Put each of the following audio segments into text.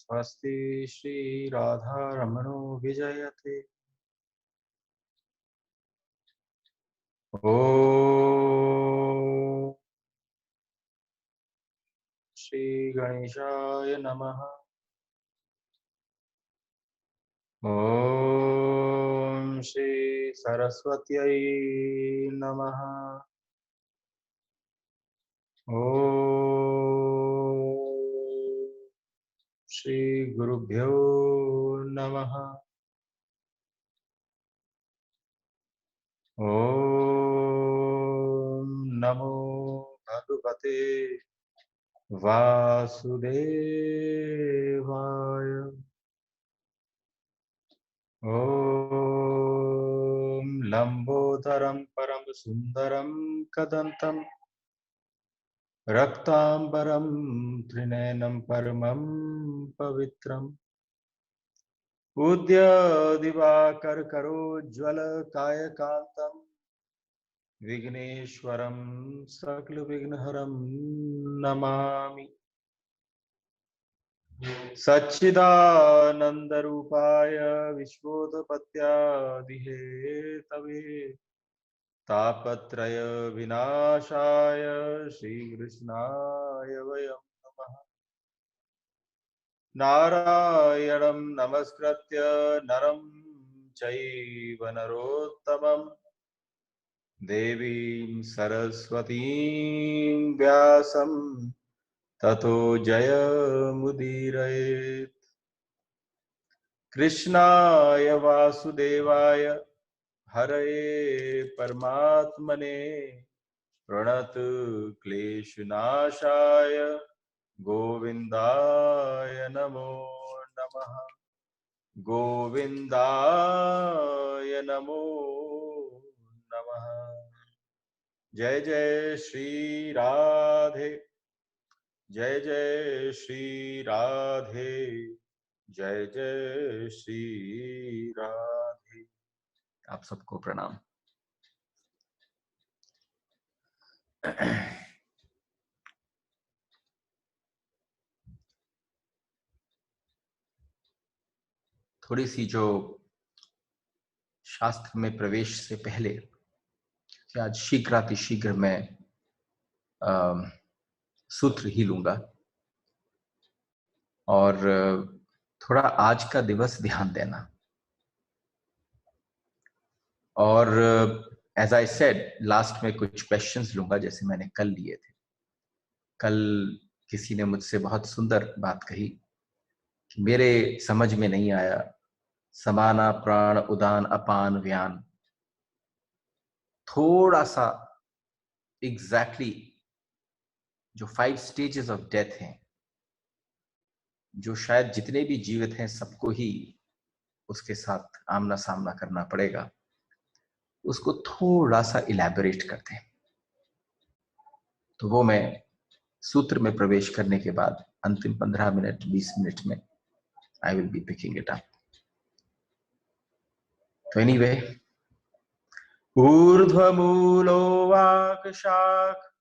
स्वस्ति श्री राधारमणो विजयते। ओम श्री गणेशाय नमः। ओम श्री सरस्वत्यै नमः। ओम श्री गुरुभ्यो नमः। ओम नमो भगवते वासुदेवाय। ओम लंबोदरम परम सुंदरम कदंतम रक्तांबरम त्रिनयनम परमं पवित्रम उद्य करोज्ज्वल कायकांतम विघ्नेश्वरम सकल विघ्नहरम नमामि। सच्चिदानंद रूपाय विश्वोत्पत्त्यादिहेतवे तापत्रय विनाशाय श्रीकृष्णाय वयं नमः। नारायणं नमस्कृत्य नरं चैव नरोत्तमं देवीं सरस्वतीं व्यासं ततो जयमुदीरयेत्। कृष्णाय वासुदेवाय हरये परमात्मने प्रणत क्लेशनाशाय गोविंदाय नमो नमः। गोविंदाय नमो नमः। जय जय श्री राधे, जय जय श्री राधे, जय जय श्री राधे। आप सबको प्रणाम। थोड़ी सी जो शास्त्र में प्रवेश से पहले कि आज शीघ्रातिशीघ्र मैं सूत्र ही लूंगा और थोड़ा आज का दिवस ध्यान देना। और एज आई सेड लास्ट में कुछ क्वेश्चंस लूंगा जैसे मैंने कल लिए थे। कल किसी ने मुझसे बहुत सुंदर बात कही कि मेरे समझ में नहीं आया समाना प्राण उदान अपान व्यान। थोड़ा सा एग्जैक्टली जो 5 स्टेजेस ऑफ डेथ हैं, जो शायद जितने भी जीवित हैं सबको ही उसके साथ आमना सामना करना पड़ेगा, उसको थोड़ा सा इलैबोरेट करते हैं। तो वो मैं सूत्र में प्रवेश करने के बाद अंतिम 15 मिनट 20 मिनट में I will be picking it up. तो एनीवे, ऊर्ध्वमूलो वाक् शाख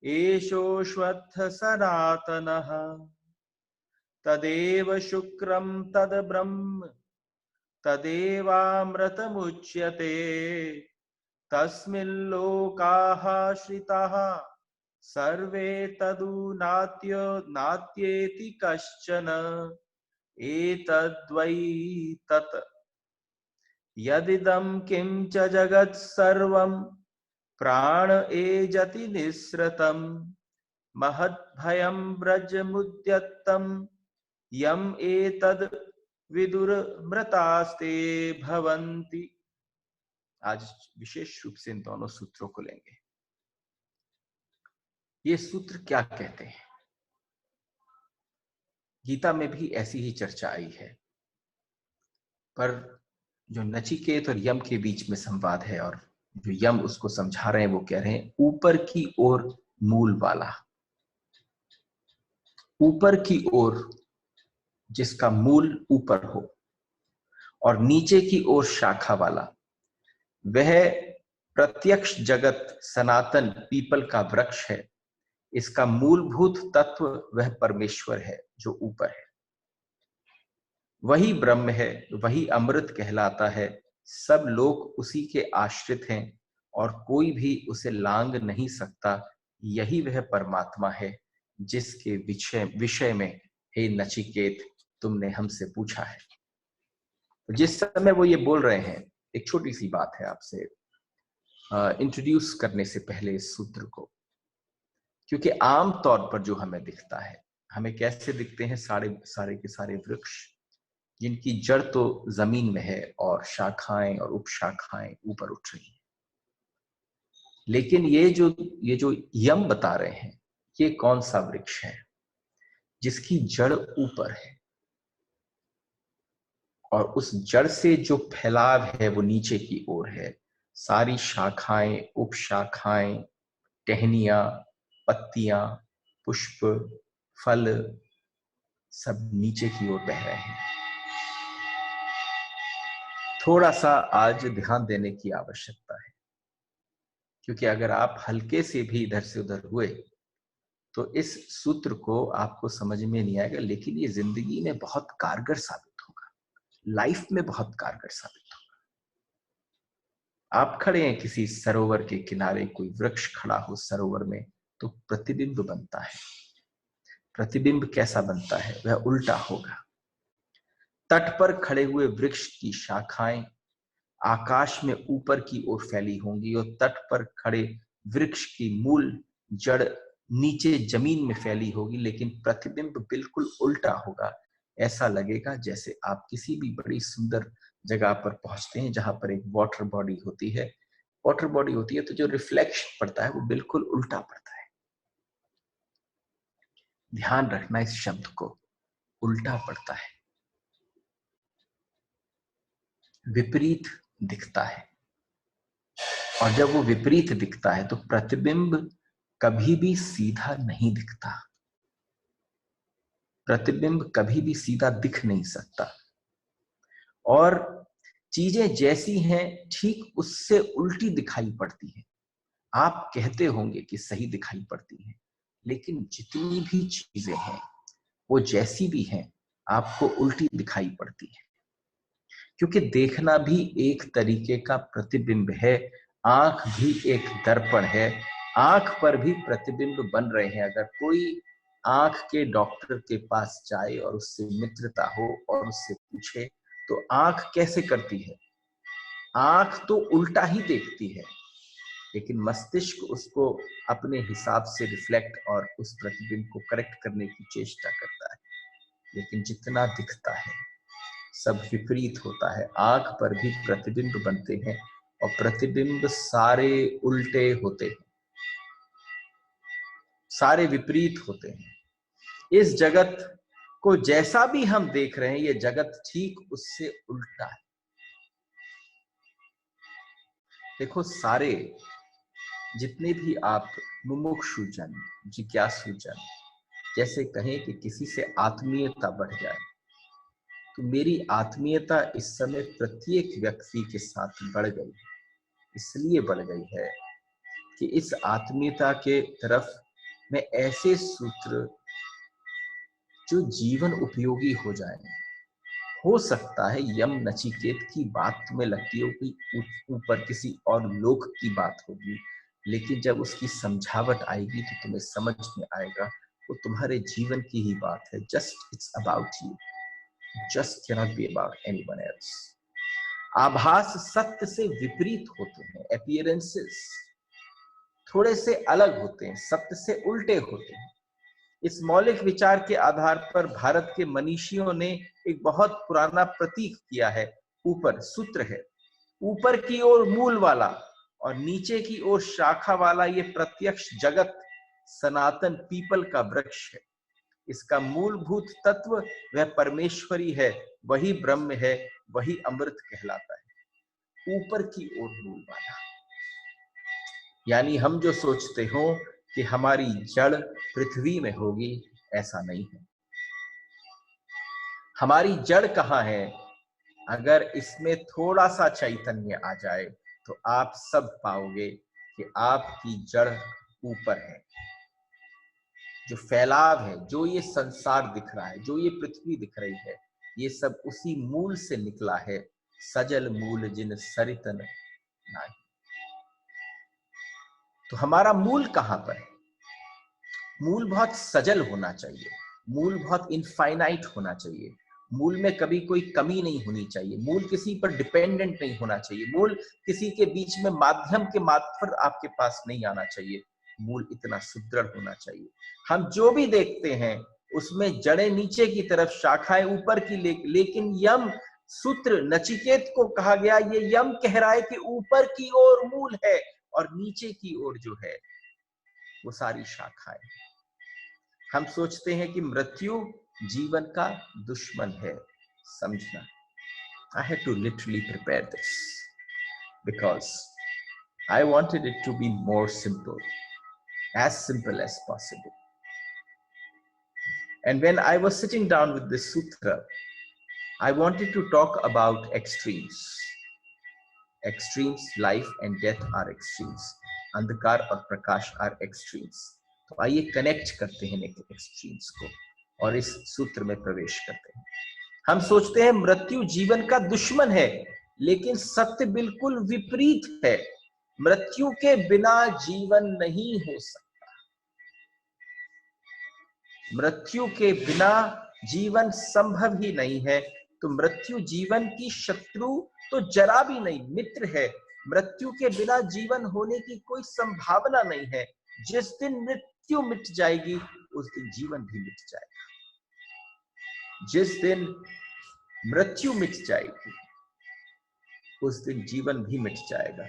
एषोऽश्वत्थ सनातनः तदेव शुक्रं तद् ब्रह्म तदेवामृतमुच्यते तस्मिल्लोकाः श्रिताः सर्वे तदु नात्येति कश्चन एतद्वै तत् यदिदं किं च जगत् सर्वं प्राण एजति निःसृतं महद्भयं व्रजमुद्यत्तं यम एतद् विदुरमृतास्ते भवन्ति। आज विशेष रूप से इन दोनों सूत्रों को लेंगे। ये सूत्र क्या कहते हैं? गीता में भी ऐसी ही चर्चा आई है, पर जो नचिकेत और यम के बीच में संवाद है और जो यम उसको समझा रहे हैं वो कह रहे हैं ऊपर की ओर मूल वाला, ऊपर की ओर जिसका मूल ऊपर हो और नीचे की ओर शाखा वाला, वह प्रत्यक्ष जगत सनातन पीपल का वृक्ष है। इसका मूलभूत तत्व वह परमेश्वर है जो ऊपर है। वही ब्रह्म है, वही अमृत कहलाता है। सब लोग उसी के आश्रित हैं और कोई भी उसे लांग नहीं सकता। यही वह परमात्मा है जिसके विषय विषय में हे नचिकेत तुमने हमसे पूछा है। जिस समय वो ये बोल रहे हैं, एक छोटी सी बात है आपसे इंट्रोड्यूस करने से पहले इस सूत्र को, क्योंकि आम तौर पर जो हमें दिखता है, हमें कैसे दिखते हैं सारे सारे के सारे वृक्ष जिनकी जड़ तो जमीन में है और शाखाएं और उपशाखाएं ऊपर उठ रही हैं। लेकिन ये जो यम बता रहे हैं, ये कौन सा वृक्ष है जिसकी जड़ ऊपर है और उस जड़ से जो फैलाव है वो नीचे की ओर है। सारी शाखाएं, उपशाखाएं, टहनियां, पत्तियां, पुष्प, फल सब नीचे की ओर बह रहे हैं। थोड़ा सा आज ध्यान देने की आवश्यकता है, क्योंकि अगर आप हल्के से भी इधर से उधर हुए तो इस सूत्र को आपको समझ में नहीं आएगा, लेकिन ये जिंदगी में बहुत कारगर साबित होगा, लाइफ में बहुत कारगर साबित होगा। आप खड़े हैं किसी सरोवर के किनारे, कोई वृक्ष खड़ा हो सरोवर में, तो प्रतिबिंब बनता है। प्रतिबिंब कैसा बनता है? वह उल्टा होगा। तट पर खड़े हुए वृक्ष की शाखाएं आकाश में ऊपर की ओर फैली होंगी और तट पर खड़े वृक्ष की मूल जड़ नीचे जमीन में फैली होगी, लेकिन प्रतिबिंब बिल्कुल उल्टा होगा। ऐसा लगेगा जैसे आप किसी भी बड़ी सुंदर जगह पर पहुंचते हैं जहां पर एक वाटर बॉडी होती है। वाटर बॉडी होती है तो जो रिफ्लेक्शन पड़ता है वो बिल्कुल उल्टा पड़ता है। ध्यान रखना इस शब्द को, उल्टा पड़ता है, विपरीत दिखता है। और जब वो विपरीत दिखता है तो प्रतिबिंब कभी भी सीधा नहीं दिखता। प्रतिबिंब कभी भी सीधा दिख नहीं सकता और चीजें जैसी हैं ठीक उससे उल्टी दिखाई पड़ती हैं। आप कहते होंगे कि सही दिखाई पड़ती हैं, लेकिन जितनी भी चीजें हैं वो जैसी भी हैं आपको उल्टी दिखाई पड़ती है, क्योंकि देखना भी एक तरीके का प्रतिबिंब है। आंख भी एक दर्पण है, आंख पर भी प्रतिबिंब बन रहे हैं। अगर कोई आंख के डॉक्टर के पास जाए और उससे मित्रता हो और उससे पूछे तो आंख कैसे करती है? आंख तो उल्टा ही देखती है, लेकिन मस्तिष्क उसको अपने हिसाब से रिफ्लेक्ट और उस प्रतिबिंब को करेक्ट करने की चेष्टा करता है। लेकिन जितना दिखता है सब विपरीत होता है। आंख पर भी प्रतिबिंब बनते हैं और प्रतिबिंब सारे उल्टे होते हैं, सारे विपरीत होते हैं। इस जगत को जैसा भी हम देख रहे हैं, ये जगत ठीक उससे उल्टा है। देखो, सारे जितने भी आप मुमुक्षु जन, जिज्ञासु जन, जैसे कहें कि किसी से आत्मीयता बढ़ जाए, तो मेरी आत्मीयता इस समय प्रत्येक व्यक्ति के साथ बढ़ गई है। इसलिए बढ़ गई है कि इस आत्मीयता के तरफ मैं ऐसे सूत्र जो जीवन उपयोगी हो जाए। हो सकता है यम नचिकेत की बात तुम्हें लगती हो कि ऊपर किसी और लोक की बात होगी, लेकिन जब उसकी समझावट आएगी तो तुम्हें समझ में आएगा वो तुम्हारे जीवन की ही बात है। Just it's about you, just cannot be about anyone else. आभास सत्य से विपरीत होते हैं, अपीयरेंसेस थोड़े से अलग होते हैं, सत्य से उल्टे होते हैं। इस मौलिक विचार के आधार पर भारत के मनीषियों ने एक बहुत पुराना प्रतीक किया है। ऊपर सूत्र है, ऊपर की ओर मूल वाला और नीचे की ओर शाखा वाला ये प्रत्यक्ष जगत सनातन पीपल का वृक्ष है। इसका मूलभूत तत्व वह परमेश्वरी है, वही ब्रह्म है, वही अमृत कहलाता है। ऊपर की ओर मूल वाला, यानी हम जो सोचते हो कि हमारी जड़ पृथ्वी में होगी, ऐसा नहीं है। हमारी जड़ कहाँ है? अगर इसमें थोड़ा सा चैतन्य आ जाए तो आप सब पाओगे कि आपकी जड़ ऊपर है। जो फैलाव है, जो ये संसार दिख रहा है, जो ये पृथ्वी दिख रही है, ये सब उसी मूल से निकला है, सजल मूल जिन सरितन नाही। तो हमारा मूल कहां पर है? मूल बहुत सजल होना चाहिए, मूल बहुत इनफाइनाइट होना चाहिए, मूल में कभी कोई कमी नहीं होनी चाहिए, मूल किसी पर डिपेंडेंट नहीं होना चाहिए, मूल किसी के बीच में माध्यम के मार्फत आपके पास नहीं आना चाहिए। मूल इतना सुदृढ़ होना चाहिए। हम जो भी देखते हैं उसमें जड़ें नीचे की तरफ, शाखाएं ऊपर की, लेकिन यम सूत्र नचिकेत को कहा गया, ये यम कह रहा है कि ऊपर की ओर मूल है और नीचे की ओर जो है वो सारी शाखाएं। हम सोचते हैं कि मृत्यु जीवन का दुश्मन है। समझना, I had to literally prepare this because I wanted it to be more simple as possible. And when I was sitting down with this sutra, I wanted to talk about extremes. Extremes, life and death are extremes. अंधकार और प्रकाश are extremes. तो आइए connect करते हैं extremes को और इस सूत्र में प्रवेश करते हैं। हम सोचते हैं मृत्यु जीवन का दुश्मन है, लेकिन सत्य बिल्कुल विपरीत है। मृत्यु के बिना जीवन नहीं हो सकता। मृत्यु के बिना जीवन संभव ही नहीं है। तो मृत्यु जीवन की शत्रु तो जरा भी नहीं, मित्र है। मृत्यु के बिना जीवन होने की कोई संभावना नहीं है। जिस दिन मृत्यु मिट जाएगी उस दिन जीवन भी मिट जाएगा। जिस दिन मृत्यु मिट जाएगी उस दिन जीवन भी मिट जाएगा।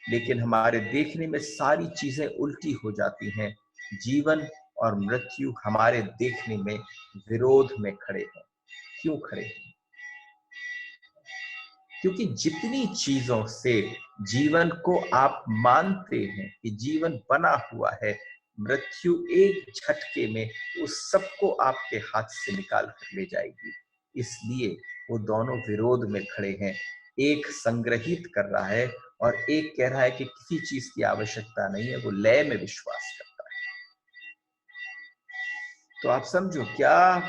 लेकिन हमारे देखने में सारी चीजें उल्टी हो जाती हैं। जीवन और मृत्यु हमारे देखने में विरोध में खड़े हैं। क्यों खड़े हैं? क्योंकि जितनी चीजों से जीवन को आप मानते हैं कि जीवन बना हुआ है, मृत्यु एक झटके में उस सबको आपके हाथ से निकाल कर ले जाएगी। इसलिए वो दोनों विरोध में खड़े हैं। एक संग्रहित कर रहा है और एक कह रहा है कि किसी चीज की आवश्यकता नहीं है, वो लय में विश्वास करता है। तो आप समझो, क्या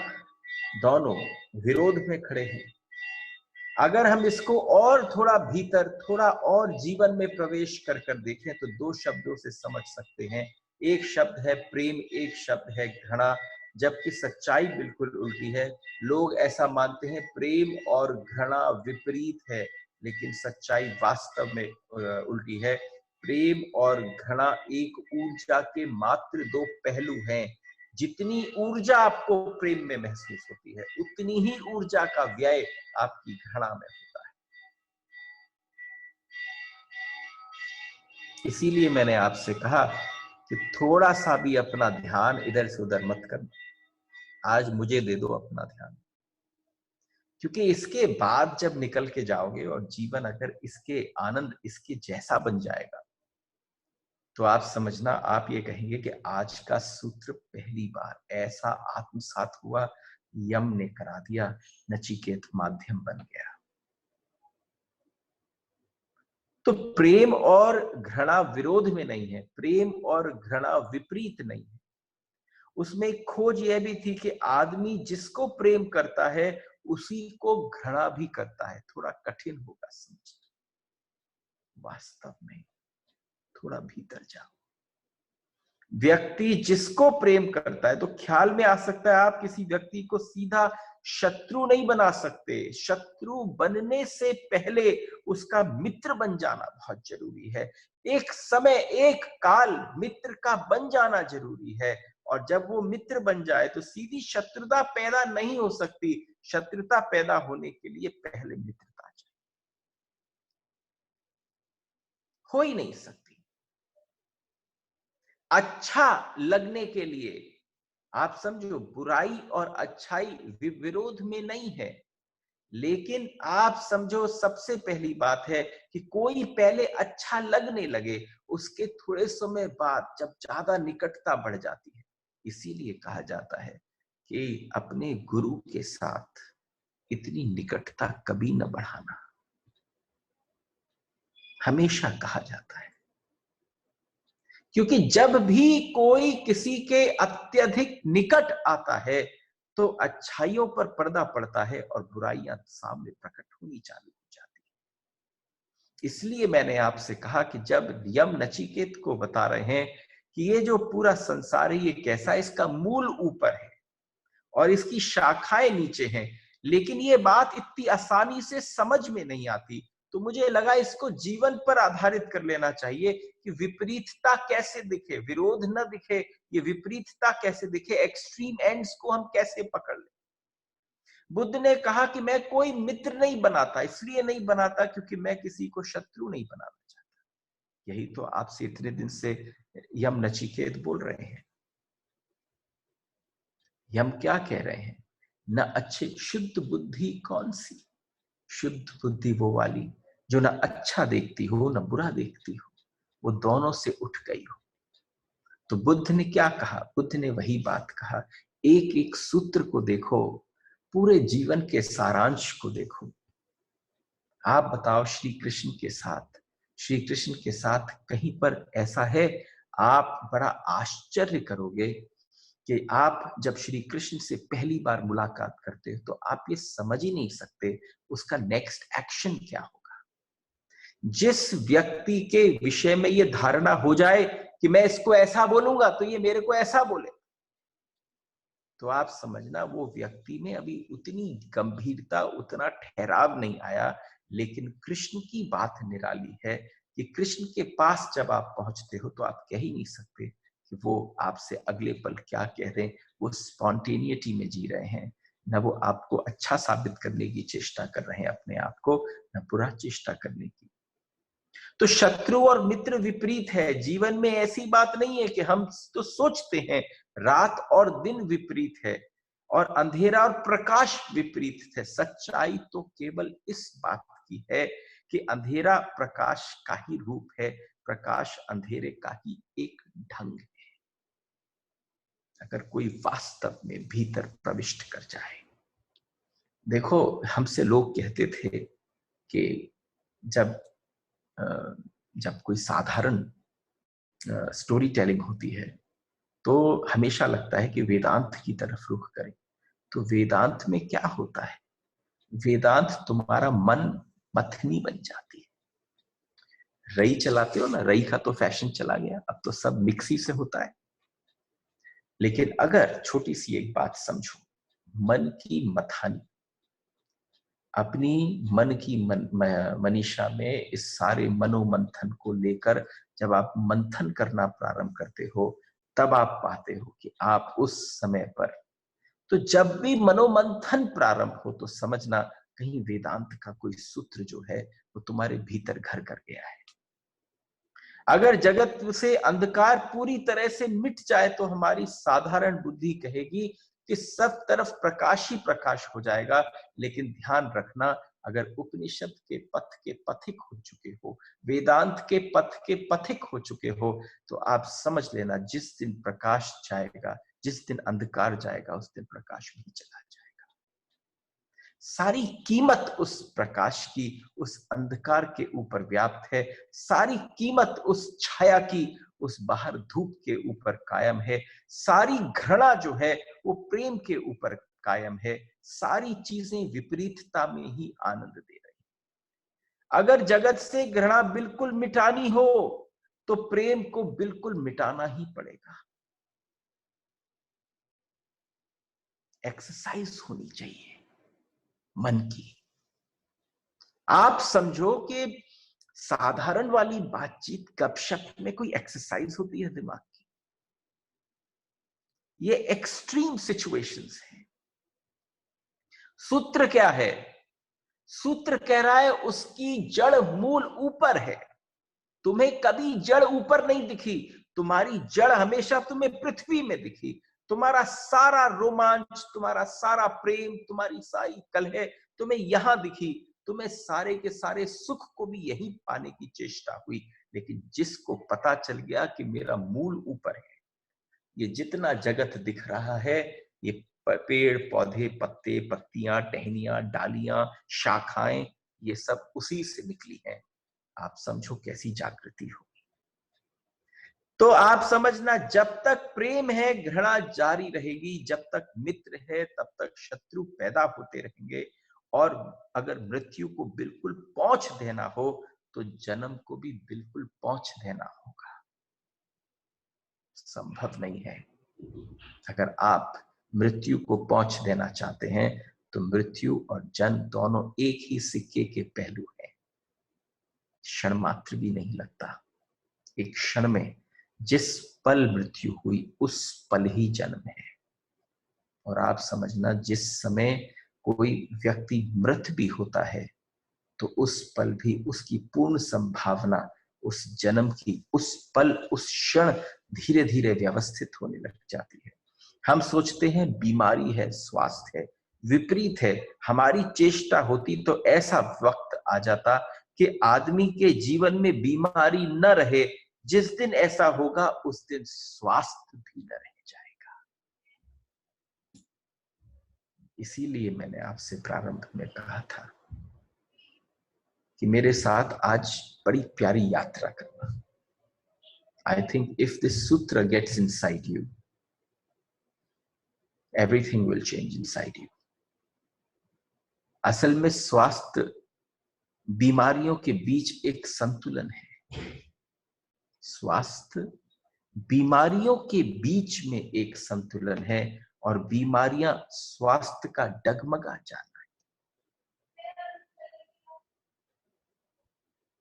दोनों विरोध में खड़े हैं? अगर हम इसको और थोड़ा भीतर, थोड़ा और जीवन में प्रवेश कर कर देखें तो दो शब्दों से समझ सकते हैं। एक शब्द है प्रेम, एक शब्द है घृणा, जबकि सच्चाई बिल्कुल उल्टी है। लोग ऐसा मानते हैं प्रेम और घृणा विपरीत है, लेकिन सच्चाई वास्तव में उल्टी है। प्रेम और घृणा एक ऊर्जा के मात्र दो पहलू हैं। जितनी ऊर्जा आपको प्रेम में महसूस होती है, उतनी ही ऊर्जा का व्यय आपकी घृणा में होता है। इसीलिए मैंने आपसे कहा कि थोड़ा सा भी अपना ध्यान इधर से उधर मत करना। आज मुझे दे दो अपना ध्यान, क्योंकि इसके बाद जब निकल के जाओगे और जीवन अगर इसके आनंद इसके जैसा बन जाएगा तो आप समझना, आप ये कहेंगे कि आज का सूत्र पहली बार ऐसा आत्मसात हुआ, यम ने करा दिया, नचिकेत माध्यम बन गया। तो प्रेम और घृणा विरोध में नहीं है, प्रेम और घृणा विपरीत नहीं है। उसमें एक खोज यह भी थी कि आदमी जिसको प्रेम करता है उसी को घृणा भी करता है। थोड़ा कठिन होगा समझना, वास्तव में थोड़ा भीतर जाओ। व्यक्ति जिसको प्रेम करता है, तो ख्याल में आ सकता है आप किसी व्यक्ति को सीधा शत्रु नहीं बना सकते। शत्रु बनने से पहले उसका मित्र बन जाना बहुत जरूरी है। एक समय, एक काल मित्र का बन जाना जरूरी है। और जब वो मित्र बन जाए तो सीधी शत्रुता पैदा नहीं हो सकती। शत्रुता पैदा होने के लिए पहले मित्रता चाहिए, हो ही नहीं सकती। अच्छा लगने के लिए आप समझो, बुराई और अच्छाई विरोध में नहीं है, लेकिन आप समझो सबसे पहली बात है कि कोई पहले अच्छा लगने लगे, उसके थोड़े समय बाद जब ज्यादा निकटता बढ़ जाती है। इसीलिए कहा जाता है कि अपने गुरु के साथ इतनी निकटता कभी न बढ़ाना, हमेशा कहा जाता है। क्योंकि जब भी कोई किसी के अत्यधिक निकट आता है तो अच्छाइयों पर पर्दा पड़ता है और बुराइयां सामने प्रकट होनी चालू हो जाती है। इसलिए मैंने आपसे कहा कि जब यम नचिकेत को बता रहे हैं कि ये जो पूरा संसार है ये कैसा है, इसका मूल ऊपर है और इसकी शाखाएं नीचे हैं, लेकिन ये बात इतनी आसानी से समझ में नहीं आती। तो मुझे लगा इसको जीवन पर आधारित कर लेना चाहिए कि विपरीतता कैसे दिखे, विरोध न दिखे, ये विपरीतता कैसे दिखे, एक्सट्रीम एंड्स को हम कैसे पकड़ ले। बुद्ध ने कहा कि मैं कोई मित्र नहीं बनाता, इसलिए नहीं बनाता क्योंकि मैं किसी को शत्रु नहीं बनाना चाहता। यही तो आपसे इतने दिन से यम नचिकेत बोल रहे हैं। यम क्या कह रहे हैं? न अच्छे शुद्ध बुद्धि कौन सी? शुद्ध बुद्धि वो वाली जो न अच्छा देखती हो न बुरा देखती हो, वो दोनों से उठ गई हो। तो बुद्ध ने क्या कहा? बुद्ध ने वही बात कहा, एक एक सूत्र को देखो, पूरे जीवन के सारांश को देखो। आप बताओ, श्री कृष्ण के साथ कहीं पर ऐसा है? आप बड़ा आश्चर्य करोगे कि आप जब श्री कृष्ण से पहली बार मुलाकात करते हो तो आप ये समझ ही नहीं सकते उसका नेक्स्ट एक्शन क्या होगा। जिस व्यक्ति के विषय में ये धारणा हो जाए कि मैं इसको ऐसा बोलूंगा तो ये मेरे को ऐसा बोले, तो आप समझना वो व्यक्ति में अभी उतनी गंभीरता, उतना ठहराव नहीं आया। लेकिन कृष्ण की बात निराली है कि कृष्ण के पास जब आप पहुंचते हो तो आप कह ही नहीं सकते कि वो आपसे अगले पल क्या कह रहे हैं। वो स्पॉन्टेनिटी में जी रहे हैं, न वो आपको अच्छा साबित करने की चेष्टा कर रहे हैं अपने आप को, न बुरा चेष्टा करने की। तो शत्रु और मित्र विपरीत है। जीवन में ऐसी बात नहीं है कि हम तो सोचते हैं रात और दिन विपरीत है और अंधेरा और प्रकाश विपरीत है। सच्चाई तो केवल इस बात की है कि अंधेरा प्रकाश का ही रूप है, प्रकाश अंधेरे का ही एक ढंग है, अगर कोई वास्तव में भीतर प्रविष्ट कर जाए। देखो, हमसे लोग कहते थे कि जब जब कोई साधारण स्टोरी टेलिंग होती है तो हमेशा लगता है कि वेदांत की तरफ रुख करें। तो वेदांत में क्या होता है? वेदांत तुम्हारा मन मथनी बन जाती है। रई चलाते हो ना, रई का तो फैशन चला गया, अब तो सब मिक्सी से होता है। लेकिन अगर छोटी सी एक बात समझो, मन की मथानी, अपनी मन की मनीषा में इस सारे मनोमंथन को लेकर जब आप मंथन करना प्रारंभ करते हो, तब आप पाते हो कि आप उस समय पर, तो जब भी मनोमंथन प्रारंभ हो तो समझना कहीं वेदांत का कोई सूत्र जो है वो तुम्हारे भीतर घर कर गया है। अगर जगत से अंधकार पूरी तरह से मिट जाए तो हमारी साधारण बुद्धि कहेगी कि सब तरफ प्रकाश ही प्रकाश हो जाएगा। लेकिन ध्यान रखना, अगर उपनिषद के पथ के पथिक हो चुके हो, वेदांत के पथ के पथिक हो चुके हो, तो आप समझ लेना जिस दिन प्रकाश जाएगा, जिस दिन अंधकार जाएगा, उस दिन प्रकाश भी चला जाएगा। सारी कीमत उस प्रकाश की उस अंधकार के ऊपर व्याप्त है, सारी कीमत उस छाया की उस बाहर धूप के ऊपर कायम है, सारी घृणा जो है वो प्रेम के ऊपर कायम है, सारी चीजें विपरीतता में ही आनंद दे रही। अगर जगत से घृणा बिल्कुल मिटानी हो तो प्रेम को बिल्कुल मिटाना ही पड़ेगा। एक्सरसाइज होनी चाहिए मन की। आप समझो कि साधारण वाली बातचीत, गपशप में कोई एक्सरसाइज होती है दिमाग की? ये एक्सट्रीम सिचुएशंस है। सूत्र क्या है? सूत्र कह रहा है उसकी जड़ मूल ऊपर है। तुम्हें कभी जड़ ऊपर नहीं दिखी, तुम्हारी जड़ हमेशा तुम्हें पृथ्वी में दिखी। तुम्हारा सारा रोमांच, तुम्हारा सारा प्रेम, तुम्हारी सारी कलह तुम्हें यहां दिखी। तुम्हें सारे के सारे सुख को भी यही पाने की चेष्टा हुई। लेकिन जिसको पता चल गया कि मेरा मूल ऊपर है, ये जितना जगत दिख रहा है, ये पेड़ पौधे, पत्ते, पत्तियां, टहनियां, डालियां, शाखाएं, ये सब उसी से निकली हैं। आप समझो कैसी जागृति हो। तो आप समझना, जब तक प्रेम है घृणा जारी रहेगी, जब तक मित्र है तब तक शत्रु पैदा होते रहेंगे, और अगर मृत्यु को बिल्कुल पहुंच देना हो तो जन्म को भी बिल्कुल पहुंच देना होगा। संभव नहीं है। अगर आप मृत्यु को पहुंच देना चाहते हैं तो मृत्यु और जन्म दोनों एक ही सिक्के के पहलू हैं। क्षण मात्र भी नहीं लगता। एक क्षण में जिस पल मृत्यु हुई उस पल ही जन्म है। और आप समझना, जिस समय कोई व्यक्ति मृत भी होता है तो उस पल भी उसकी पूर्ण संभावना उस जन्म की, उस पल, उस क्षण धीरे धीरे व्यवस्थित होने लग जाती है। हम सोचते हैं बीमारी है, स्वास्थ्य है, विपरीत है। हमारी चेष्टा होती तो ऐसा वक्त आ जाता कि आदमी के जीवन में बीमारी न रहे। जिस दिन ऐसा होगा उस दिन स्वास्थ्य भी न रह जाएगा। इसीलिए मैंने आपसे प्रारंभ में कहा था कि मेरे साथ आज बड़ी प्यारी यात्रा करना। I think if this sutra gets inside you, everything will change inside you. असल में स्वास्थ्य बीमारियों के बीच एक संतुलन है। स्वास्थ्य बीमारियों के बीच में एक संतुलन है, और बीमारियां स्वास्थ्य का डगमगा जाना है।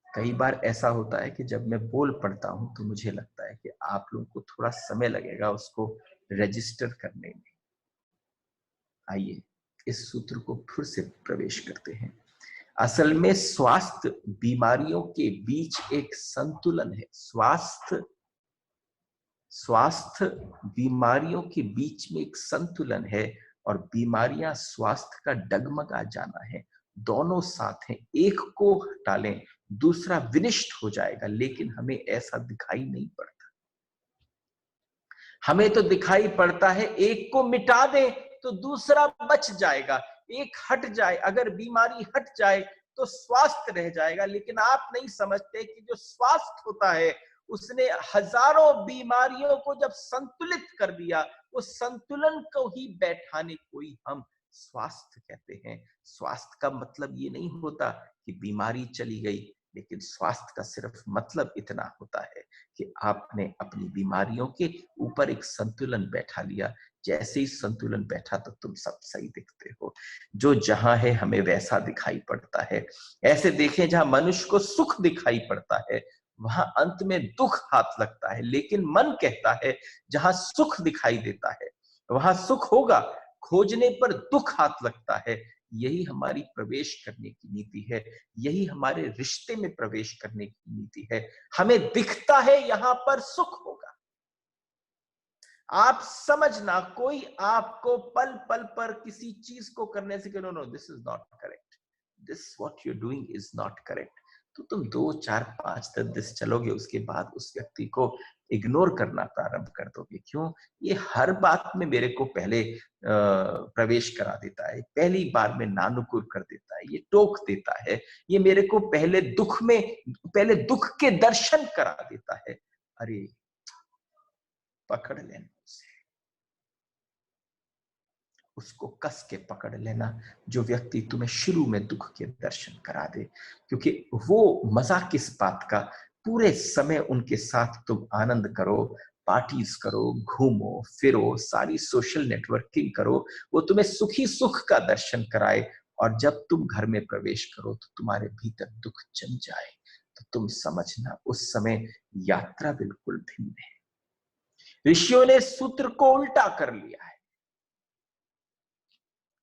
कई बार ऐसा होता है कि जब मैं बोल पड़ता हूं तो मुझे लगता है कि आप लोगों को थोड़ा समय लगेगा उसको रजिस्टर करने में। आइए इस सूत्र को फिर से प्रवेश करते हैं। असल में स्वास्थ्य बीमारियों के बीच एक संतुलन है। स्वास्थ्य बीमारियों के बीच में एक संतुलन है, और बीमारियां स्वास्थ्य का डगमगा जाना है। दोनों साथ हैं। एक को हटा लें दूसरा विनिष्ट हो जाएगा, लेकिन हमें ऐसा दिखाई नहीं पड़ता। हमें तो दिखाई पड़ता है एक को मिटा दें तो दूसरा बच जाएगा, एक हट जाए, अगर बीमारी हट जाए तो स्वास्थ्य रह जाएगा। लेकिन आप नहीं समझते कि जो स्वास्थ्य होता है उसने हजारों बीमारियों को जब संतुलित कर दिया, उस संतुलन को ही बैठाने को ही हम स्वास्थ्य कहते हैं। स्वास्थ्य का मतलब ये नहीं होता कि बीमारी चली गई, लेकिन स्वास्थ्य का सिर्फ मतलब इतना होता है कि आपने अपनी बीमारियों के ऊपर एक संतुलन बैठा लिया। जैसे ही संतुलन बैठा तो तुम सब सही दिखते हो। जो जहां है हमें वैसा दिखाई पड़ता है। ऐसे देखें, जहां मनुष्य को सुख दिखाई पड़ता है वहां अंत में दुख हाथ लगता है, लेकिन मन कहता है जहां सुख दिखाई देता है वहां सुख होगा, खोजने पर दुख हाथ लगता है। यही हमारी प्रवेश करने की नीति है, यही हमारे रिश्ते में प्रवेश करने की नीति है। हमें दिखता है यहां पर सुख होगा। आप समझना, कोई आपको पल पल पर किसी चीज को करने से no no this is not correct, this what you doing is not correct, तो तुम 2 4 5 10 दिन चलोगे, उसके बाद उस व्यक्ति को इग्नोर करना प्रारंभ कर दोगे। क्यों? ये हर बात में मेरे को पहले प्रवेश करा देता है, पहली बार में नानुकुर कर देता है, ये टोक देता है, ये मेरे को पहले दुख के दर्शन करा देता है। अरे पकड़ लेना उसे, उसको कस के पकड़ लेना, जो व्यक्ति तुम्हें शुरू में दुख के दर्शन करा दे। क्योंकि वो मजा किस बात का, पूरे समय उनके साथ तुम आनंद करो, पार्टीज करो, घूमो फिरो, सारी सोशल नेटवर्किंग करो, वो तुम्हें सुखी सुख का दर्शन कराए, और जब तुम घर में प्रवेश करो तो तुम्हारे भीतर दुख जम जाए, तो तुम समझना उस समय यात्रा बिल्कुल भिन्न है। ऋषियों ने सूत्र को उल्टा कर लिया है।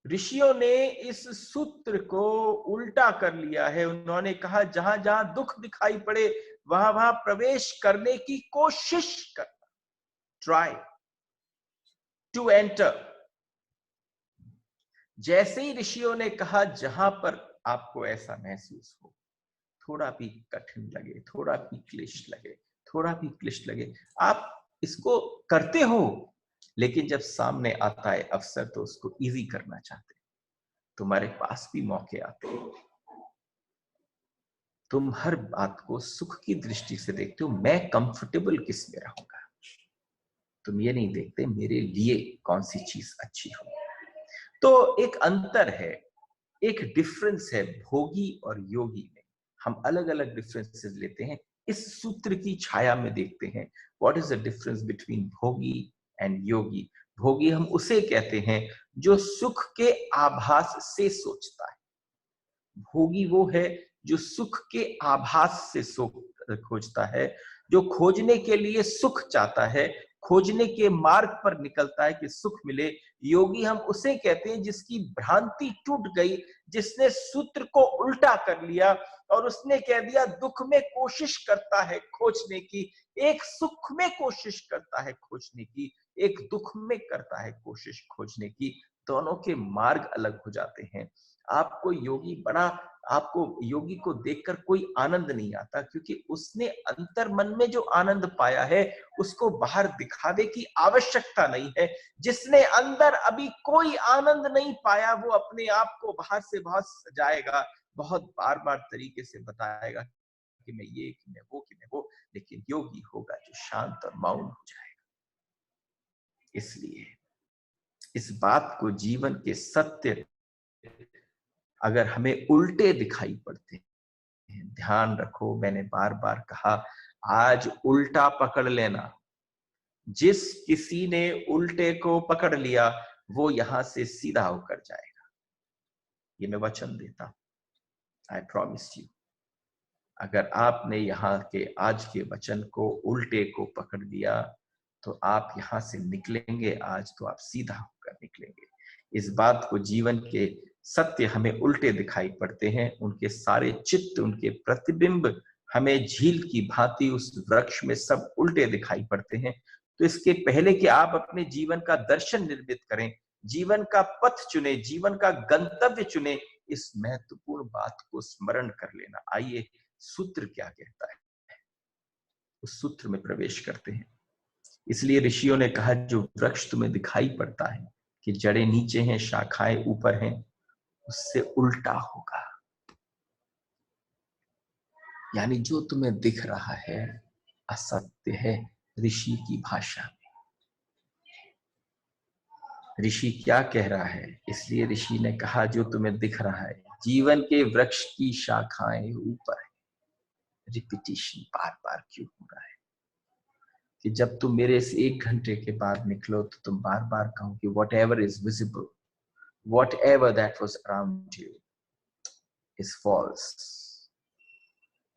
ऋषियों ने इस सूत्र को उल्टा कर लिया है। उन्होंने कहा जहां जहां दुख दिखाई पड़े वहां वहां प्रवेश करने की कोशिश करना, ट्राई टू एंटर। जैसे ही ऋषियों ने कहा जहां पर आपको ऐसा महसूस हो, थोड़ा भी कठिन लगे, थोड़ा भी क्लिष्ट लगे, आप इसको करते हो, लेकिन जब सामने आता है अवसर तो उसको इजी करना चाहते, तुम्हारे पास भी मौके आते हैं। तुम हर बात को सुख की दृष्टि से देखते हो, मैं कंफर्टेबल किस में रहूंगा। तुम ये नहीं देखते मेरे लिए कौन सी चीज अच्छी हो। तो एक अंतर है, एक डिफरेंस है भोगी और योगी में। हम अलग अलग डिफरेंसेस लेते हैं, इस सूत्र की छाया में देखते हैं what is the difference between भोगी एंड योगी। भोगी हम उसे कहते हैं जो सुख के आभास से सोचता है। भोगी वो है जो सुख के आभास से सुख खोजता है, जो खोजने के लिए सुख चाहता है, खोजने के मार्ग पर निकलता है कि सुख मिले। योगी हम उसे कहते हैं जिसकी भ्रांति टूट गई, जिसने सूत्र को उल्टा कर लिया और उसने कह दिया दुख में कोशिश करता है खोजने की, एक सुख में कोशिश करता है खोजने की, एक दुख में करता है कोशिश खोजने की। दोनों के मार्ग अलग हो जाते हैं। आपको योगी को देखकर कोई आनंद नहीं आता, क्योंकि उसने अंतर मन में जो आनंद पाया है उसको बाहर दिखावे की आवश्यकता नहीं है। जिसने अंदर अभी कोई आनंद नहीं पाया वो अपने आप को बाहर से बहुत सजाएगा, बहुत बार बार तरीके से बताएगा कि मैं ये, कि मैं वो, कि मैं वो। लेकिन योगी होगा जो शांत और मौन हो जाएगा। इसलिए इस बात को, जीवन के सत्य अगर हमें उल्टे दिखाई पड़ते हैं, ध्यान रखो, मैंने बार बार कहा, आज उल्टा पकड़ लेना। जिस किसी ने उल्टे को पकड़ लिया वो यहां से सीधा होकर जाएगा, ये मैं वचन देता हूं, आई प्रॉमिस यू। अगर आपने यहाँ के आज के वचन को, उल्टे को पकड़ लिया, तो आप यहां से निकलेंगे आज तो आप सीधा होकर निकलेंगे। इस बात को, जीवन के सत्य हमें उल्टे दिखाई पड़ते हैं, उनके सारे चित्त, उनके प्रतिबिंब हमें झील की भांति उस वृक्ष में सब उल्टे दिखाई पड़ते हैं। तो इसके पहले कि आप अपने जीवन का दर्शन निर्मित करें, जीवन का पथ चुने, जीवन का गंतव्य चुने, इस महत्वपूर्ण बात को स्मरण कर लेना। आइए सूत्र क्या कहता है, उस सूत्र में प्रवेश करते हैं। इसलिए ऋषियों ने कहा जो वृक्ष तुम्हें दिखाई पड़ता है कि जड़ें नीचे हैं, शाखाएं ऊपर हैं, उससे उल्टा होगा। यानी जो तुम्हें दिख रहा है असत्य है ऋषि की भाषा में। ऋषि क्या कह रहा है? इसलिए ऋषि ने कहा जो तुम्हें दिख रहा है, जीवन के वृक्ष की शाखाएं ऊपर है। रिपीटिशन बार बार क्यों हो रहा है कि जब तुम मेरे से 1 घंटे के बाद निकलो तो तुम बार बार कहो कि what ever is visible, what ever that was around you is false.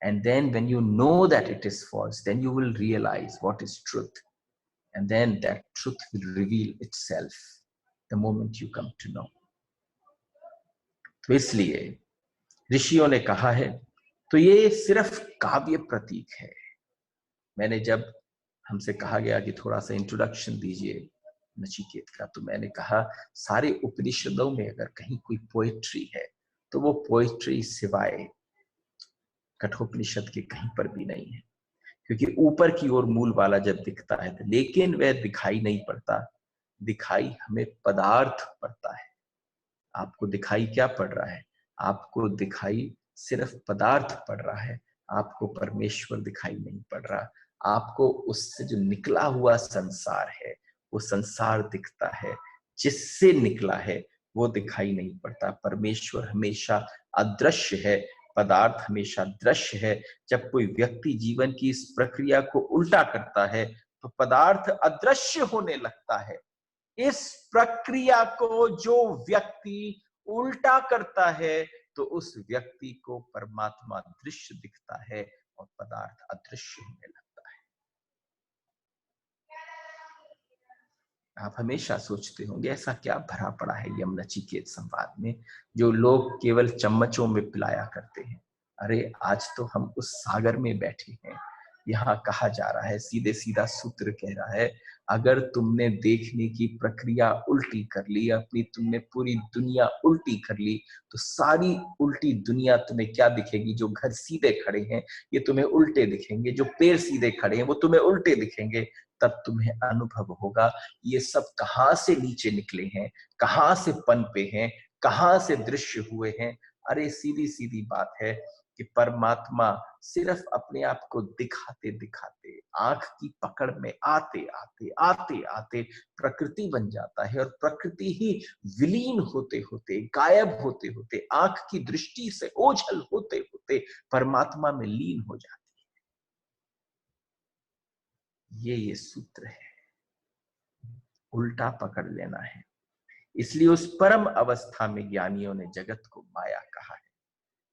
And then when you know that it is false, then you will realize what is truth. And then that truth will reveal itself the moment you come to know. तो इसलिए ऋषियों ने कहा है, तो ये सिर्फ काव्य प्रतीक है। मैंने जब हमसे कहा गया कि थोड़ा सा इंट्रोडक्शन दीजिए नचिकेत का, तो मैंने कहा सारे उपनिषदों में अगर कहीं कोई पोएट्री है तो वो पोएट्री सिवाय कठोपनिषद के कहीं पर भी नहीं है। क्योंकि ऊपर की ओर मूल वाला जब दिखता है लेकिन वह दिखाई नहीं पड़ता, दिखाई हमें पदार्थ पड़ता है। आपको दिखाई क्या पड़ रहा है? आपको दिखाई सिर्फ पदार्थ पड़ रहा है, आपको परमेश्वर दिखाई नहीं पड़ रहा। आपको उससे जो निकला हुआ संसार है वो संसार दिखता है, जिससे निकला है वो दिखाई नहीं पड़ता। परमेश्वर हमेशा अदृश्य है, पदार्थ हमेशा दृश्य है। जब कोई व्यक्ति जीवन की इस प्रक्रिया को उल्टा करता है तो पदार्थ अदृश्य होने लगता है। इस प्रक्रिया को जो व्यक्ति उल्टा करता है तो उस व्यक्ति को परमात्मा दृश्य दिखता है और पदार्थ अदृश्य होने लगता है। आप हमेशा सोचते होंगे ऐसा क्या भरा पड़ा है यमनचिकेत संवाद में जो लोग केवल चम्मचों में पिलाया करते हैं। अरे आज तो हम उस सागर में बैठे हैं। यहाँ कहा जा रहा है, सीधे सीधा सूत्र कह रहा है, अगर तुमने देखने की प्रक्रिया उल्टी कर ली, अपनी तुमने पूरी दुनिया उल्टी कर ली, तो सारी उल्टी दुनिया तुम्हें क्या दिखेगी? जो घर सीधे खड़े हैं ये तुम्हें उल्टे दिखेंगे, जो पैर सीधे खड़े हैं वो तुम्हें उल्टे दिखेंगे। तब तुम्हें अनुभव होगा ये सब कहां से नीचे निकले हैं, कहां से पनपे हैं, कहां से दृश्य हुए हैं। अरे सीधी सीधी बात है, कि परमात्मा सिर्फ अपने आप को दिखाते दिखाते, आंख की पकड़ में आते आते आते आते प्रकृति बन जाता है, और प्रकृति ही विलीन होते होते, गायब होते होते, आंख की दृष्टि से ओझल होते होते परमात्मा में लीन हो जाती है। ये सूत्र है, उल्टा पकड़ लेना है। इसलिए उस परम अवस्था में ज्ञानियों ने जगत को माया कहा है।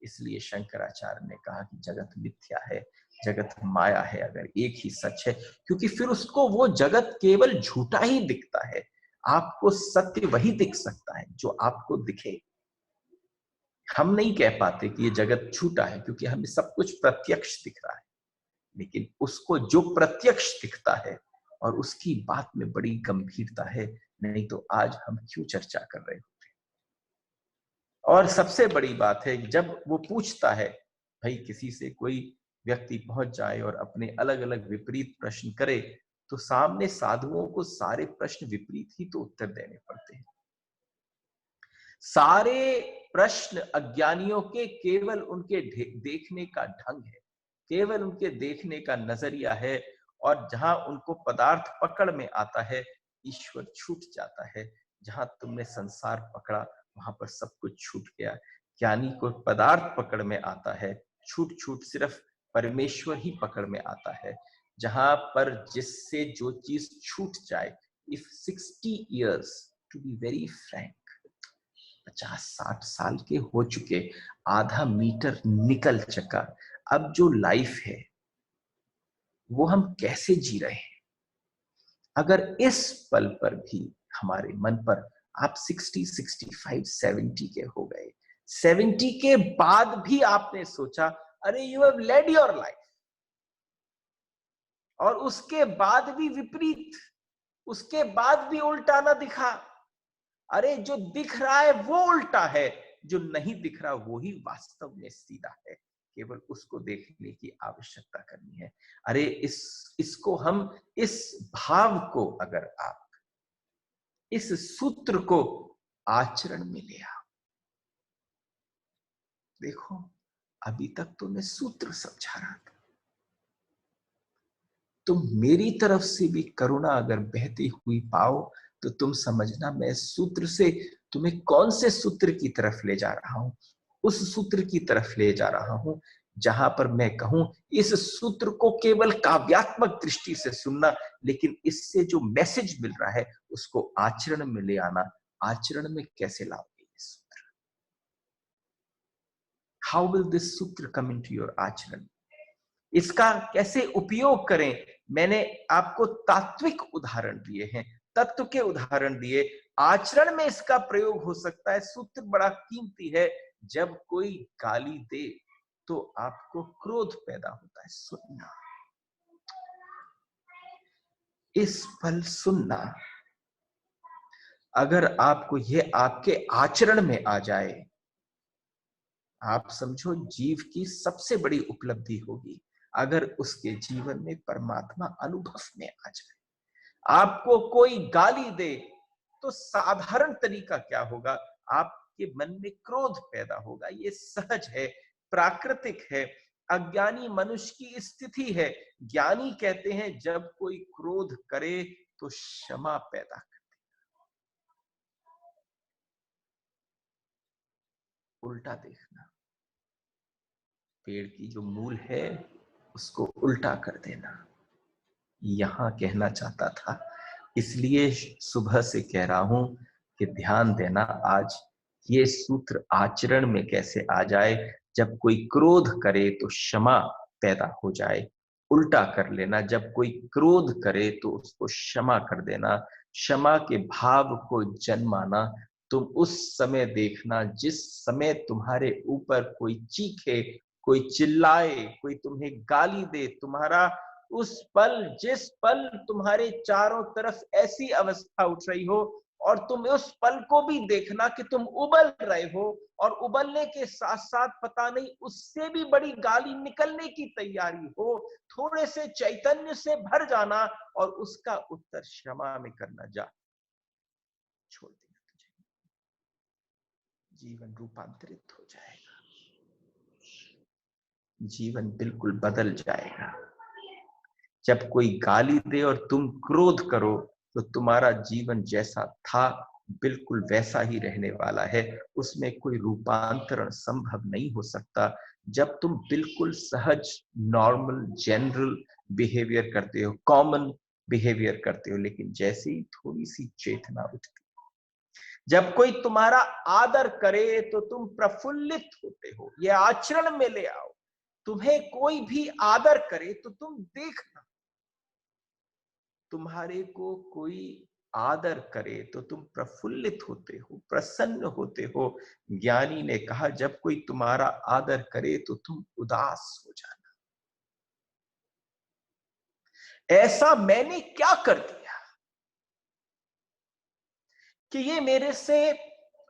इसलिए शंकराचार्य ने कहा कि जगत मिथ्या है, जगत माया है, अगर एक ही सच है, क्योंकि फिर उसको वो जगत केवल झूठा ही दिखता है। आपको सत्य वही दिख सकता है जो आपको दिखे। हम नहीं कह पाते कि ये जगत झूठा है, क्योंकि हमें सब कुछ प्रत्यक्ष दिख रहा है। लेकिन उसको जो प्रत्यक्ष दिखता है, और उसकी बात में बड़ी गंभीरता है, नहीं तो आज हम क्यों चर्चा कर रहे होते। और सबसे बड़ी बात है, जब वो पूछता है, भाई किसी से कोई व्यक्ति पहुंच जाए और अपने अलग अलग विपरीत प्रश्न करे, तो सामने साधुओं को सारे प्रश्न विपरीत ही तो उत्तर देने पड़ते हैं। सारे प्रश्न अज्ञानियों के केवल उनके देखने का ढंग है, केवल उनके देखने का नजरिया है, और जहां उनको पदार्थ पकड़ में आता है, ईश्वर छूट जाता है। जहां तुमने संसार पकड़ा, वहां पर सब कुछ छूट गया। ज्ञानी को पदार्थ पकड़ में आता है, छूट छूट सिर्फ परमेश्वर ही पकड़ में आता है। जहां पर जिससे जो चीज छूट जाए, if 60 years, to be very frank, 50-60 साल के हो चुके, आधा मीटर निकल चुका, अब जो लाइफ है वो हम कैसे जी रहे हैं। अगर इस पल पर भी हमारे मन पर, आप 60, 65, 70 के हो गए, 70 के बाद भी आपने सोचा, अरे you have led your life, और उसके बाद भी विपरीत, उसके बाद भी उल्टा ना दिखा, अरे जो दिख रहा है वो उल्टा है, जो नहीं दिख रहा वो ही वास्तव में सीधा है। केवल उसको देखने की आवश्यकता करनी है। अरे इसको हम, इस भाव को, अगर आप इस सूत्र को आचरण में ले आओ, देखो अभी तक तो मैं सूत्र समझा रहा था, तुम मेरी तरफ से भी करुणा अगर बहती हुई पाओ, तो तुम समझना मैं सूत्र से तुम्हें कौन से सूत्र की तरफ ले जा रहा हूं। उस सूत्र की तरफ ले जा रहा हूं जहां पर मैं कहूं, इस सूत्र को केवल काव्यात्मक दृष्टि से सुनना, लेकिन इससे जो मैसेज मिल रहा है उसको आचरण में ले आना। आचरण में कैसे लाओगे ये सूत्र? हाउ विल दिस सूत्र कम इनटू योर आचरण? इसका कैसे उपयोग करें? मैंने आपको तात्विक उदाहरण दिए हैं, तत्व के उदाहरण दिए, आचरण में इसका प्रयोग हो सकता है। सूत्र बड़ा कीमती है। जब कोई गाली दे तो आपको क्रोध पैदा होता है, सुनना, इस पल सुनना। अगर आपको ये आपके आचरण में आ जाए, आप समझो जीव की सबसे बड़ी उपलब्धि होगी, अगर उसके जीवन में परमात्मा अनुभव में आ जाए। आपको कोई गाली दे तो साधारण तरीका क्या होगा? आपके मन में क्रोध पैदा होगा। ये सहज है, प्राकृतिक है, अज्ञानी मनुष्य की स्थिति है। ज्ञानी कहते हैं जब कोई क्रोध करे तो क्षमा पैदा करे। उल्टा देखना, पेड़ की जो मूल है उसको उल्टा कर देना, यहां कहना चाहता था। इसलिए सुबह से कह रहा हूं कि ध्यान देना, आज ये सूत्र आचरण में कैसे आ जाए। जब कोई क्रोध करे तो क्षमा पैदा हो जाए, उल्टा कर लेना। जब कोई क्रोध करे तो उसको क्षमा कर देना, क्षमा के भाव को जन्माना। तुम उस समय देखना जिस समय तुम्हारे ऊपर कोई चीखे, कोई चिल्लाए, कोई तुम्हें गाली दे, तुम्हारा उस पल, जिस पल तुम्हारे चारों तरफ ऐसी अवस्था उठ रही हो, और तुम उस पल को भी देखना कि तुम उबल रहे हो, और उबलने के साथ साथ पता नहीं उससे भी बड़ी गाली निकलने की तैयारी हो, थोड़े से चैतन्य से भर जाना और उसका उत्तर क्षमा में करना। जा, छोड़ देना, तुझे जीवन रूपांतरित हो जाएगा। जीवन बिल्कुल बदल जाएगा। जब कोई गाली दे और तुम क्रोध करो तो तुम्हारा जीवन जैसा था बिल्कुल वैसा ही रहने वाला है, उसमें कोई रूपांतरण संभव नहीं हो सकता। जब तुम बिल्कुल सहज, नॉर्मल, जनरल बिहेवियर करते हो, कॉमन बिहेवियर करते हो, लेकिन जैसे ही थोड़ी सी चेतना उठती, जब कोई तुम्हारा आदर करे तो तुम प्रफुल्लित होते हो, ये आचरण में ले आओ। तुम्हें कोई भी आदर करे तो तुम देखना, तुम्हारे को कोई आदर करे तो तुम प्रफुल्लित होते हो, प्रसन्न होते हो। ज्ञानी ने कहा जब कोई तुम्हारा आदर करे तो तुम उदास हो जाना। ऐसा मैंने क्या कर दिया कि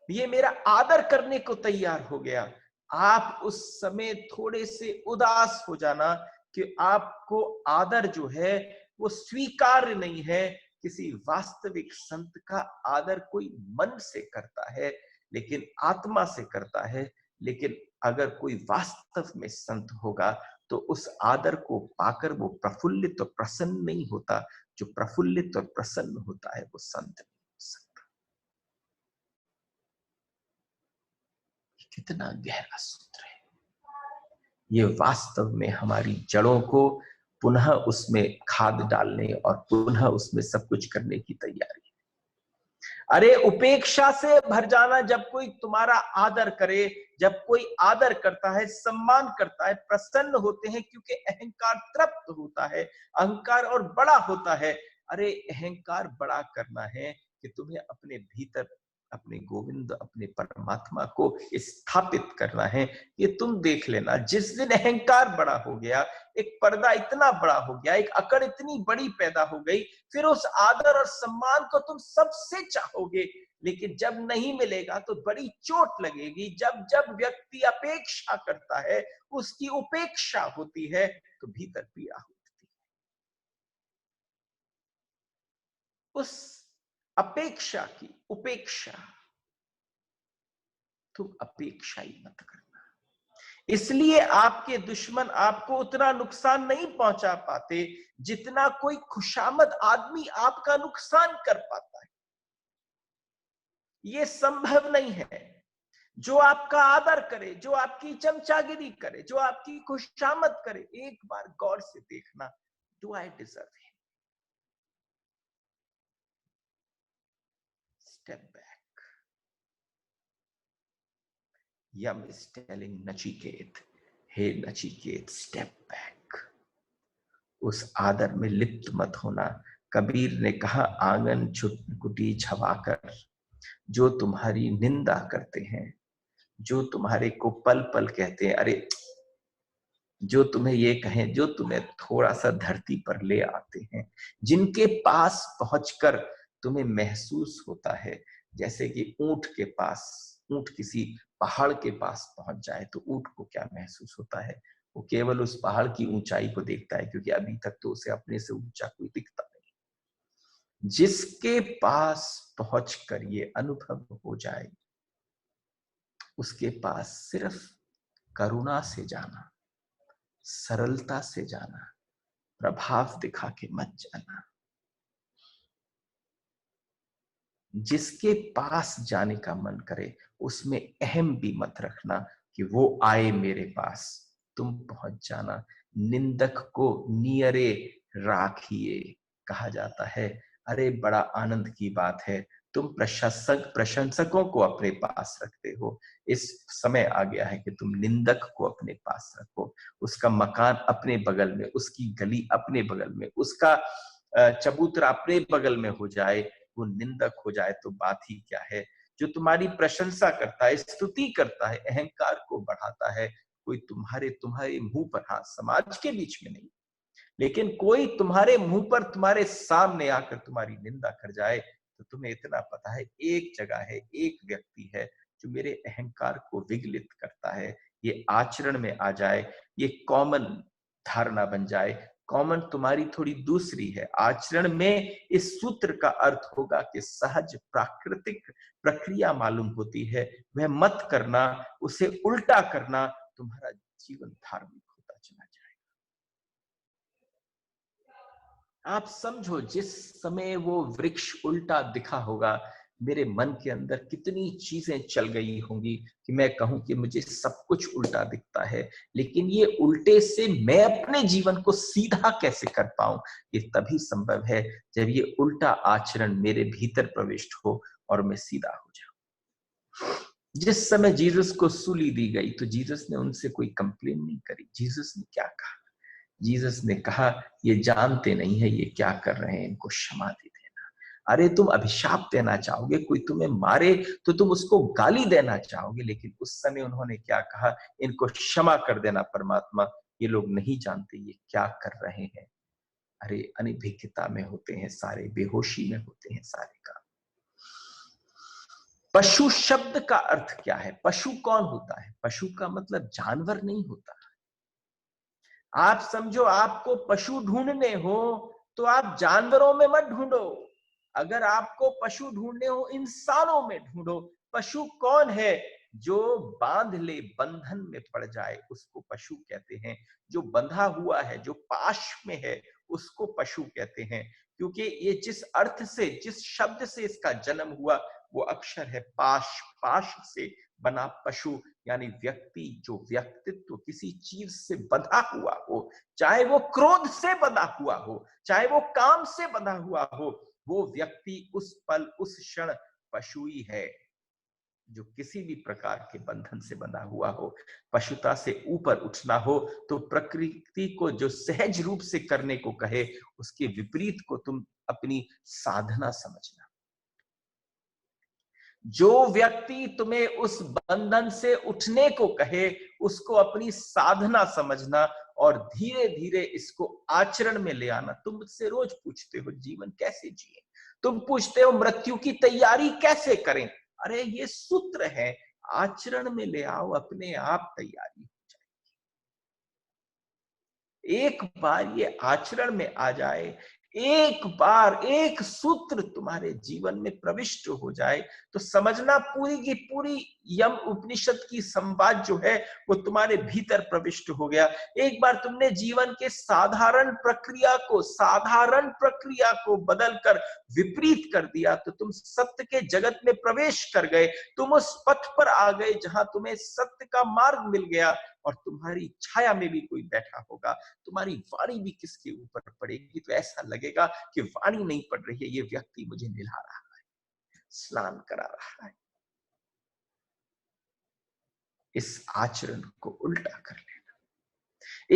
ये मेरा आदर करने को तैयार हो गया। आप उस समय थोड़े से उदास हो जाना कि आपको आदर जो है वो स्वीकार्य नहीं है। किसी वास्तविक संत का आदर कोई मन से करता है, लेकिन आत्मा से करता है। लेकिन अगर कोई वास्तव में संत होगा तो उस आदर को पाकर वो प्रफुल्लित और प्रसन्न नहीं होता। जो प्रफुल्लित और प्रसन्न होता है वो संत नहीं हो सकता। कितना गहरा सूत्र है ये। वास्तव में हमारी जड़ों को पुनः उसमें खाद डालने और पुनः उसमें सब कुछ करने की तैयारी है। अरे उपेक्षा से भर जाना, जब कोई तुम्हारा आदर करे, जब कोई आदर करता है, सम्मान करता है, प्रसन्न होते हैं, क्योंकि अहंकार तृप्त होता है, अहंकार और बड़ा होता है। अरे अहंकार बड़ा करना है कि तुम्हें अपने भीतर अपने गोविंद, अपने परमात्मा को स्थापित करना है। ये तुम देख लेना, जिस दिन अहंकार बड़ा हो गया, एक पर्दा इतना बड़ा हो गया, एक अकड़ इतनी बड़ी पैदा हो गई, फिर उस आदर और सम्मान को तुम सबसे चाहोगे, लेकिन जब नहीं मिलेगा तो बड़ी चोट लगेगी। जब जब व्यक्ति अपेक्षा करता है, उसकी उपेक्षा होती है, तो भीतर पीड़ा होती है। उस अपेक्षा की उपेक्षा, तुम अपेक्षा ही मत करना। इसलिए आपके दुश्मन आपको उतना नुकसान नहीं पहुंचा पाते जितना कोई खुशामद आदमी आपका नुकसान कर पाता है। ये संभव नहीं है। जो आपका आदर करे, जो आपकी चमचागिरी करे, जो आपकी खुशामद करे, एक बार गौर से देखना, do I deserve him? Step back. Yama is telling Nachiket, hey Nachiket, step back. उस आदर में लिप्त मत होना। कबीर ने कहा, आंगन कुटी छवाकर जो तुम्हारी निंदा करते हैं, जो तुम्हारे को पल पल कहते हैं, अरे जो तुम्हें ये कहें, जो तुम्हें थोड़ा सा धरती पर ले आते हैं, जिनके पास पहुंचकर तुम्हें महसूस होता है जैसे कि ऊंट के पास, ऊंट किसी पहाड़ के पास पहुंच जाए तो ऊंट को क्या महसूस होता है? वो केवल उस पहाड़ की ऊंचाई को देखता है, क्योंकि अभी तक तो उसे अपने से ऊंचा कोई दिखता नहीं। जिसके पास पहुंचकर ये अनुभव हो जाए, उसके पास सिर्फ करुणा से जाना, सरलता से जाना, प्रभाव दिखा के मत जाना। जिसके पास जाने का मन करे उसमें अहम भी मत रखना कि वो आए मेरे पास, तुम पहुंच जाना। निंदक को नियरे राखिए कहा जाता है। अरे बड़ा आनंद की बात है, तुम प्रशंसकों को अपने पास रखते हो। इस समय आ गया है कि तुम निंदक को अपने पास रखो। उसका मकान अपने बगल में, उसकी गली अपने बगल में, उसका चबूतरा अपने बगल में हो जाए, वो निंदक हो जाए तो बात ही क्या है। जो तुम्हारी प्रशंसा करता है, स्तुति करता है, अहंकार को बढ़ाता है, कोई तुम्हारे तुम्हारे मुंह पर, हाँ समाज के बीच में नहीं, लेकिन कोई तुम्हारे मुंह पर, तुम्हारे सामने आकर तुम्हारी निंदा कर जाए, तो तुम्हें इतना पता है एक जगह है, एक व्यक्ति है जो मेरे अहंकार को विगलित करता है। ये आचरण में आ जाए, ये कॉमन धारणा बन जाए। कॉमन तुम्हारी थोड़ी दूसरी है, आचरण में इस सूत्र का अर्थ होगा कि सहज प्राकृतिक प्रक्रिया मालूम होती है, वह मत करना, उसे उल्टा करना, तुम्हारा जीवन धार्मिक। आप समझो जिस समय वो वृक्ष उल्टा दिखा होगा, मेरे मन के अंदर कितनी चीजें चल गई होंगी कि मैं कहूं कि मुझे सब कुछ उल्टा दिखता है, लेकिन ये उल्टे से मैं अपने जीवन को सीधा कैसे कर पाऊं? ये तभी संभव है जब ये उल्टा आचरण मेरे भीतर प्रविष्ट हो और मैं सीधा हो जाऊं। जिस समय जीसस को सूली दी गई तो जीसस ने उनसे कोई कंप्लेन नहीं करी। जीसस ने क्या कहा? जीसस ने कहा, ये जानते नहीं है ये क्या कर रहे हैं, इनको क्षमा दे देना। अरे तुम अभिशाप देना चाहोगे, कोई तुम्हें मारे तो तुम उसको गाली देना चाहोगे, लेकिन उस समय उन्होंने क्या कहा? इनको क्षमा कर देना परमात्मा, ये लोग नहीं जानते ये क्या कर रहे हैं। अरे अनभिज्ञता में होते हैं सारे, बेहोशी में होते हैं सारे का। पशु शब्द का अर्थ क्या है? पशु कौन होता है? पशु का मतलब जानवर नहीं होता। आप समझो, आपको पशु ढूंढने हो तो आप जानवरों में मत ढूंढो। अगर आपको पशु ढूंढने हो, इंसानों में ढूंढो। पशु कौन है? जो बांध ले, बंधन में पड़ जाए, उसको पशु कहते हैं। जो बंधा हुआ है, जो पाश में है, उसको पशु कहते हैं। क्योंकि ये जिस अर्थ से, जिस शब्द से इसका जन्म हुआ, वो अक्षर है पाश। पाश से बना पशु, यानी व्यक्ति जो व्यक्तित्व किसी चीज से बंधा हुआ हो, चाहे वो क्रोध से बंधा हुआ हो, चाहे वो काम से बंधा हुआ हो, वो व्यक्ति उस पल, उस क्षण पशु ही है। जो किसी भी प्रकार के बंधन से बंधा हुआ हो, पशुता से ऊपर उठना हो, तो प्रकृति को जो सहज रूप से करने को कहे, उसके विपरीत को तुम अपनी साधना समझना। जो व्यक्ति तुम्हें उस बंधन से उठने को कहे, उसको अपनी साधना समझना और धीरे धीरे इसको आचरण में ले आना। तुम मुझसे रोज पूछते हो जीवन कैसे जिए, तुम पूछते हो मृत्यु की तैयारी कैसे करें। अरे ये सूत्र है, आचरण में ले आओ, अपने आप तैयारी हो जाए। एक बार ये आचरण में आ जाए, एक बार एक सूत्र तुम्हारे जीवन में प्रविष्ट हो जाए, तो समझना पूरी की पूरी यम उपनिषद की संवाद जो है वो तुम्हारे भीतर प्रविष्ट हो गया। एक बार तुमने जीवन के साधारण प्रक्रिया को बदलकर विपरीत कर दिया, तो तुम सत्य के जगत में प्रवेश कर गए। तुम उस पथ पर आ गए जहां तुम्हें सत्य का मार्ग मिल गया, और तुम्हारी छाया में भी कोई बैठा होगा। तुम्हारी वाणी भी किसके ऊपर पड़ेगी तो ऐसा लगेगा कि वाणी नहीं पड़ रही है, ये व्यक्ति मुझे नहला रहा है, स्नान करा रहा है। इस आचरण को उल्टा कर लेना।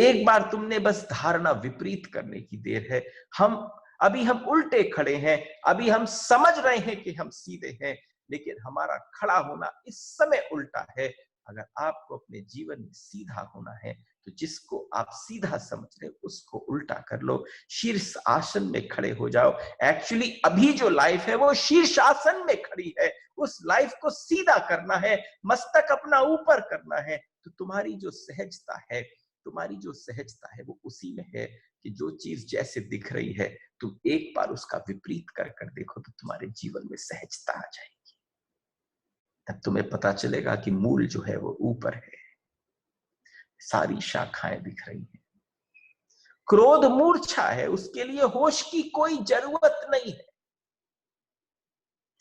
एक बार तुमने बस धारणा विपरीत करने की देर है। हम उल्टे खड़े हैं, अभी हम समझ रहे हैं कि हम सीधे हैं, लेकिन हमारा खड़ा होना इस समय उल्टा है। अगर आपको अपने जीवन में सीधा होना है, तो जिसको आप सीधा समझ रहे हो उसको उल्टा कर लो। शीर्ष आसन में खड़े हो जाओ। एक्चुअली अभी जो लाइफ है वो शीर्ष आसन में खड़ी है, उस लाइफ को सीधा करना है, मस्तक अपना ऊपर करना है। तो तुम्हारी जो सहजता है वो उसी में है कि जो चीज जैसे दिख रही है, तुम एक बार उसका विपरीत कर कर देखो, तो तुम्हारे जीवन में सहजता आ जाएगी। तब तुम्हें पता चलेगा कि मूल जो है वो ऊपर है, सारी शाखाएं दिख रही हैं। क्रोध मूर्छा है, उसके लिए होश की कोई जरूरत नहीं है।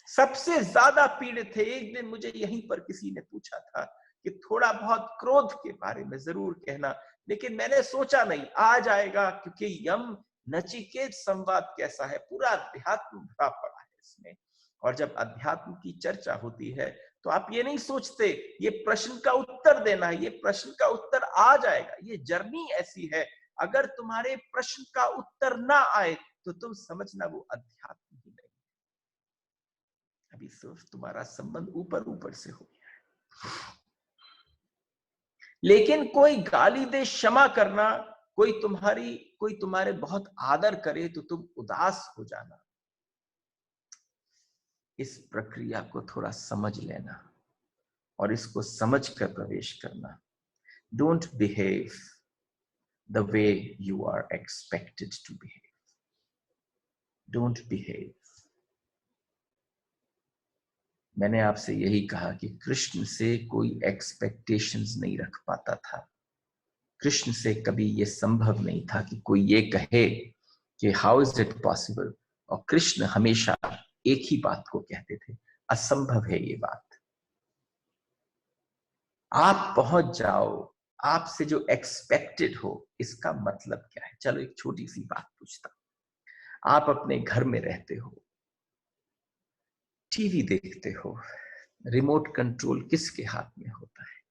सबसे ज्यादा पीड़ित है। एक दिन मुझे यहीं पर किसी ने पूछा था कि थोड़ा बहुत क्रोध के बारे में जरूर कहना, लेकिन मैंने सोचा नहीं आ जाएगा, क्योंकि यम नचिकेत संवाद कैसा है, पूरा अध्यात्म भरा पड़ा है इसमें। और जब अध्यात्म की चर्चा होती है तो आप ये नहीं सोचते ये प्रश्न का उत्तर देना है, ये प्रश्न का उत्तर आ जाएगा। ये जर्नी ऐसी है, अगर तुम्हारे प्रश्न का उत्तर ना आए तो तुम समझना वो अध्यात्म ही नहीं। अभी सिर्फ तुम्हारा संबंध ऊपर ऊपर से हो गया है। लेकिन कोई गाली दे, क्षमा करना, कोई तुम्हारे बहुत आदर करे तो तुम उदास हो जाना, इस प्रक्रिया को थोड़ा समझ लेना और इसको समझ कर प्रवेश करना। Don't behave the way you are expected to behave. Don't behave. मैंने आपसे यही कहा कि कृष्ण से कोई एक्सपेक्टेशंस नहीं रख पाता था। कृष्ण से कभी यह संभव नहीं था कि कोई ये कहे कि हाउ इज इट पॉसिबल। और कृष्ण हमेशा एक ही बात को कहते थे, असंभव है ये बात। आप पहुंच जाओ, आपसे जो एक्सपेक्टेड हो, इसका मतलब क्या है। चलो एक छोटी सी बात पूछता हूं। आप अपने घर में रहते हो, टीवी देखते हो, रिमोट कंट्रोल किसके हाथ में होता है?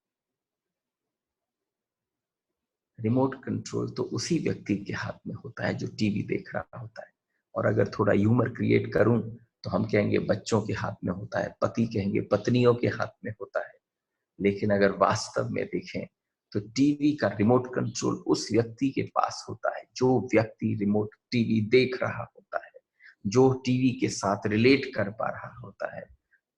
रिमोट कंट्रोल तो उसी व्यक्ति के हाथ में होता है जो टीवी देख रहा होता है। और अगर थोड़ा ह्यूमर क्रिएट करूं तो हम कहेंगे बच्चों के हाथ में होता है, पति कहेंगे पत्नियों के हाथ में होता है। लेकिन अगर वास्तव में देखें तो टीवी का रिमोट कंट्रोल उस व्यक्ति के पास होता है जो व्यक्ति रिमोट टीवी देख रहा होता है, जो टीवी के साथ रिलेट कर पा रहा होता है।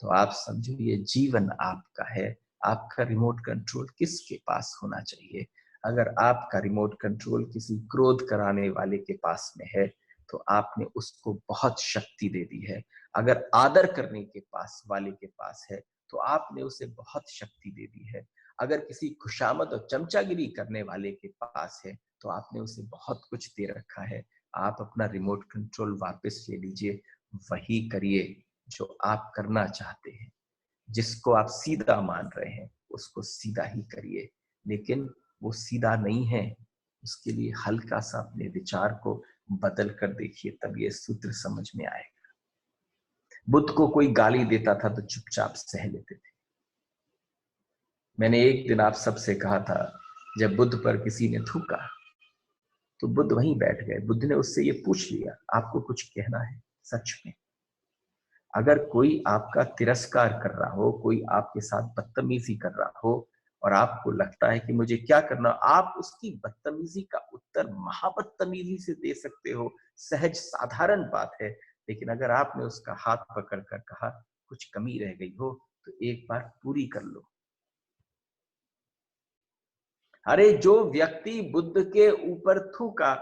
तो आप समझो ये जीवन आपका है, आपका रिमोट कंट्रोल किसके पास होना चाहिए? अगर आपका रिमोट कंट्रोल किसी क्रोध कराने वाले के पास में है तो आपने उसको बहुत शक्ति दे दी है। अगर आदर करने के पास वाले के पास है तो आपने उसे बहुत शक्ति दे दी है। अगर किसी खुशामद और चमचागिरी करने वाले के पास है तो आपने उसे बहुत कुछ दे रखा है। आप अपना रिमोट कंट्रोल वापस ले लीजिए, वही करिए जो आप करना चाहते हैं। जिसको आप सीधा मान रहे हैं उसको सीधा ही करिए, लेकिन वो सीधा नहीं है, उसके लिए हल्का सा अपने विचार को बदल कर देखिए, तब ये सूत्र समझ में आएगा। बुद्ध को कोई गाली देता था तो चुपचाप सह लेते थे। मैंने एक दिन आप सबसे कहा था, जब बुद्ध पर किसी ने थूका तो बुद्ध वहीं बैठ गए। बुद्ध ने उससे ये पूछ लिया, आपको कुछ कहना है? सच में अगर कोई आपका तिरस्कार कर रहा हो, कोई आपके साथ बदतमीजी कर रहा हो और आपको लगता है कि मुझे क्या करना, आप उसकी बदतमीजी का उत्तर महाबदतमीजी से दे सकते हो, सहज साधारण बात है। लेकिन अगर आपने उसका हाथ पकड़ कर कहा कुछ कमी रह गई हो तो एक बार पूरी कर लो। अरे जो व्यक्ति बुद्ध के ऊपर थूका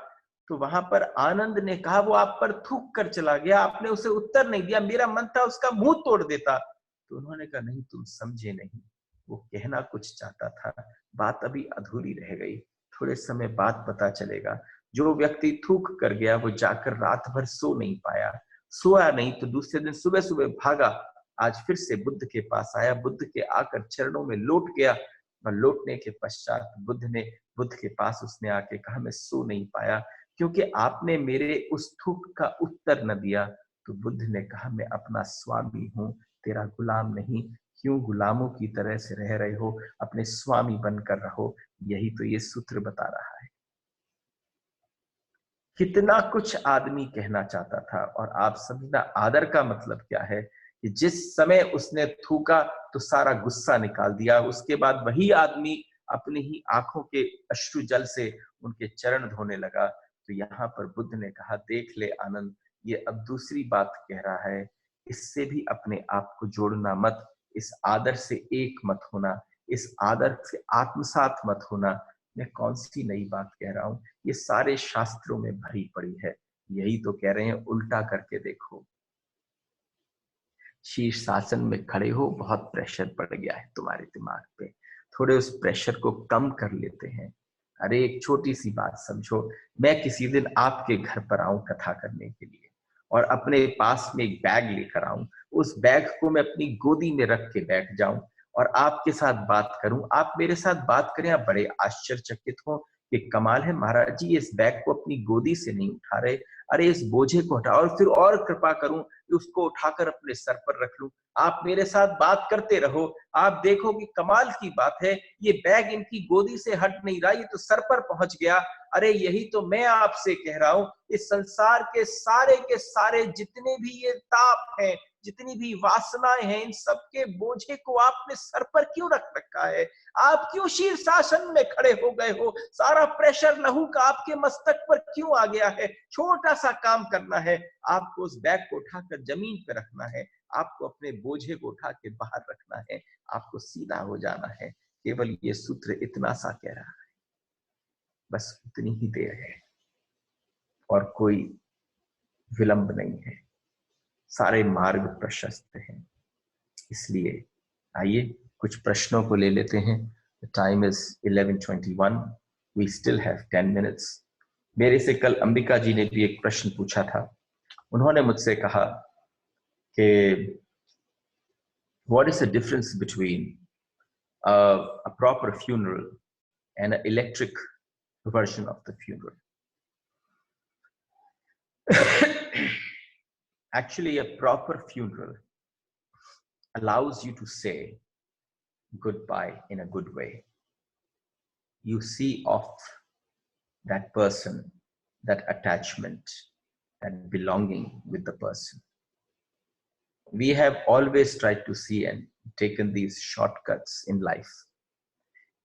तो वहां पर आनंद ने कहा वो आप पर थूक कर चला गया, आपने उसे उत्तर नहीं दिया, मेरा मन था उसका मुंह तोड़ देता। तो उन्होंने कहा नहीं, तुम समझे नहीं, वो कहना कुछ चाहता था, बात अभी अधूरी रह गई, थोड़े समय बाद पता चलेगा। जो व्यक्ति थूक कर गया वो जाकर रात भर सो नहीं पाया, सोया नहीं तो दूसरे दिन सुबह सुबह भागा, आज फिर से बुद्ध के पास आया, बुद्ध के आकर चरणों में लौट गया। और लौटने के पश्चात बुद्ध के पास उसने आके कहा मैं सो नहीं पाया क्योंकि आपने मेरे उस थूक का उत्तर न दिया। तो बुद्ध ने कहा मैं अपना स्वामी हूं, तेरा गुलाम नहीं। क्यों गुलामों की तरह से रह रहे हो, अपने स्वामी बनकर रहो। यही तो ये सूत्र बता रहा है। कितना कुछ आदमी कहना चाहता था। और आप समझना आदर का मतलब क्या है कि जिस समय उसने थूका तो सारा गुस्सा निकाल दिया, उसके बाद वही आदमी अपनी ही आंखों के अश्रु जल से उनके चरण धोने लगा। तो यहाँ पर बुद्ध ने कहा देख ले आनंद, ये अब दूसरी बात कह रहा है, इससे भी अपने आप को जोड़ना मत, इस आदर से एक मत होना, इस आदर से आत्मसात मत होना। मैं कौन सी नई बात कह रहा हूं, ये सारे शास्त्रों में भरी पड़ी है। यही तो कह रहे हैं उल्टा करके देखो। शीर्षासन में खड़े हो, बहुत प्रेशर पड़ गया है तुम्हारे दिमाग पे, थोड़े उस प्रेशर को कम कर लेते हैं। अरे एक छोटी सी बात समझो, मैं किसी दिन आपके घर पर आऊं कथा करने के लिए और अपने पास में एक बैग लेकर आऊं, उस बैग को मैं अपनी गोदी में रख के बैठ जाऊं और आपके साथ बात करूं, आप मेरे साथ बात करें, आप बड़े आश्चर्यचकित हो कि कमाल है महाराज जी, इस बैग को अपनी गोदी से नहीं उठा रहे, अरे इस बोझे को हटाओ। और फिर और कृपा करूं कि उसको उठाकर अपने सर पर रख लूं। आप मेरे साथ बात करते रहो, आप देखो कि कमाल की बात है, ये बैग इनकी गोदी से हट नहीं रहा, ये तो सर पर पहुंच गया। अरे यही तो मैं आपसे कह रहा हूं, इस संसार के सारे जितने भी ये ताप हैं, जितनी भी वासनाएं हैं, इन सबके बोझे को आपने सर पर क्यों रख रखा है? आप क्यों शीर्षासन में खड़े हो गए हो? सारा प्रेशर लहू का आपके मस्तक पर क्यों आ गया है? छोटा सा काम करना है, आपको उस बैग को उठाकर जमीन पे रखना है, आपको अपने बोझे को उठा के बाहर रखना है, आपको सीधा हो जाना है। केवल ये सूत्र इतना सा कह रहा है, बस उतनी ही देर है और कोई विलंब नहीं है, सारे मार्ग प्रशस्त हैं। इसलिए आइए कुछ प्रश्नों को ले लेते हैं। The time is 11:21. We still have 10 minutes. मेरे से कल अंबिका जी ने भी एक प्रश्न पूछा था. उन्होंने मुझसे कहा कि what is the difference between a proper funeral and an electric version of the funeral? Actually, a proper funeral allows you to say goodbye in a good way. You see off that person, that attachment, that belonging with the person. We have always tried to see and taken these shortcuts in life.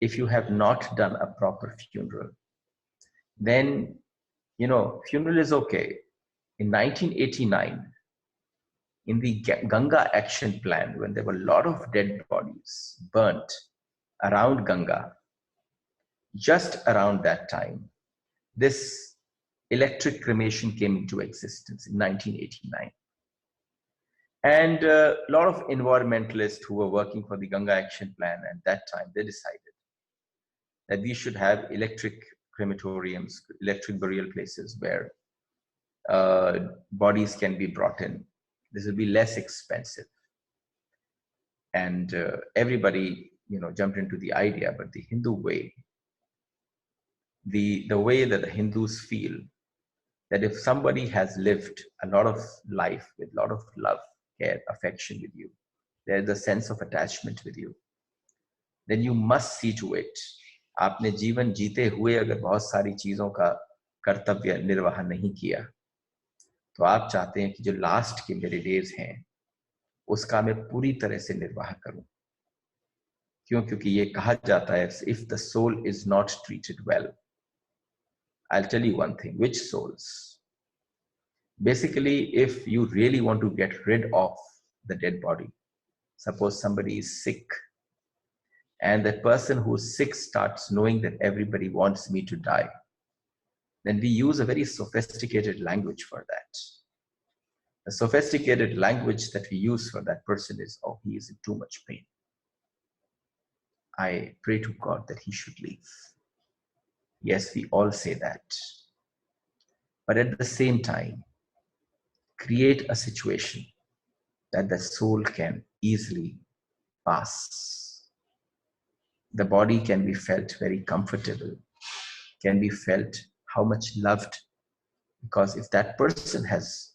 If you have not done a proper funeral, then, funeral is okay. In 1989, in the Ganga Action Plan, when there were a lot of dead bodies burnt around Ganga, just around that time, this electric cremation came into existence in 1989. And a lot of environmentalists who were working for the Ganga Action Plan at that time, they decided that we should have electric crematoriums, electric burial places where bodies can be brought in. This will be less expensive. And everybody, jumped into the idea, but the Hindu way, the way that the Hindus feel, that if somebody has lived a lot of life with a lot of love, care, affection with you, there's a sense of attachment with you, then you must see to it. आपने जीवन जीते हुए अगर बहुत सारी चीजों का कर्तव्य निर्वाह नहीं किया, तो आप चाहते हैं कि जो लास्ट के मेरे डेज हैं उसका मैं पूरी तरह से निर्वाह करूं. क्यों? क्योंकि ये कहा जाता है, if the soul is not treated well, I'll tell you one thing. Which souls? Basically, if you really want to get rid of the dead body, suppose somebody is sick, and the person who's sick starts knowing that everybody wants me to die, then we use a very sophisticated language for that. The sophisticated language that we use for that person is, oh, he is in too much pain. I pray to God that he should leave. Yes, we all say that. But at the same time, create a situation that the soul can easily pass. The body can be felt very comfortable, can be felt how much loved, because if that person has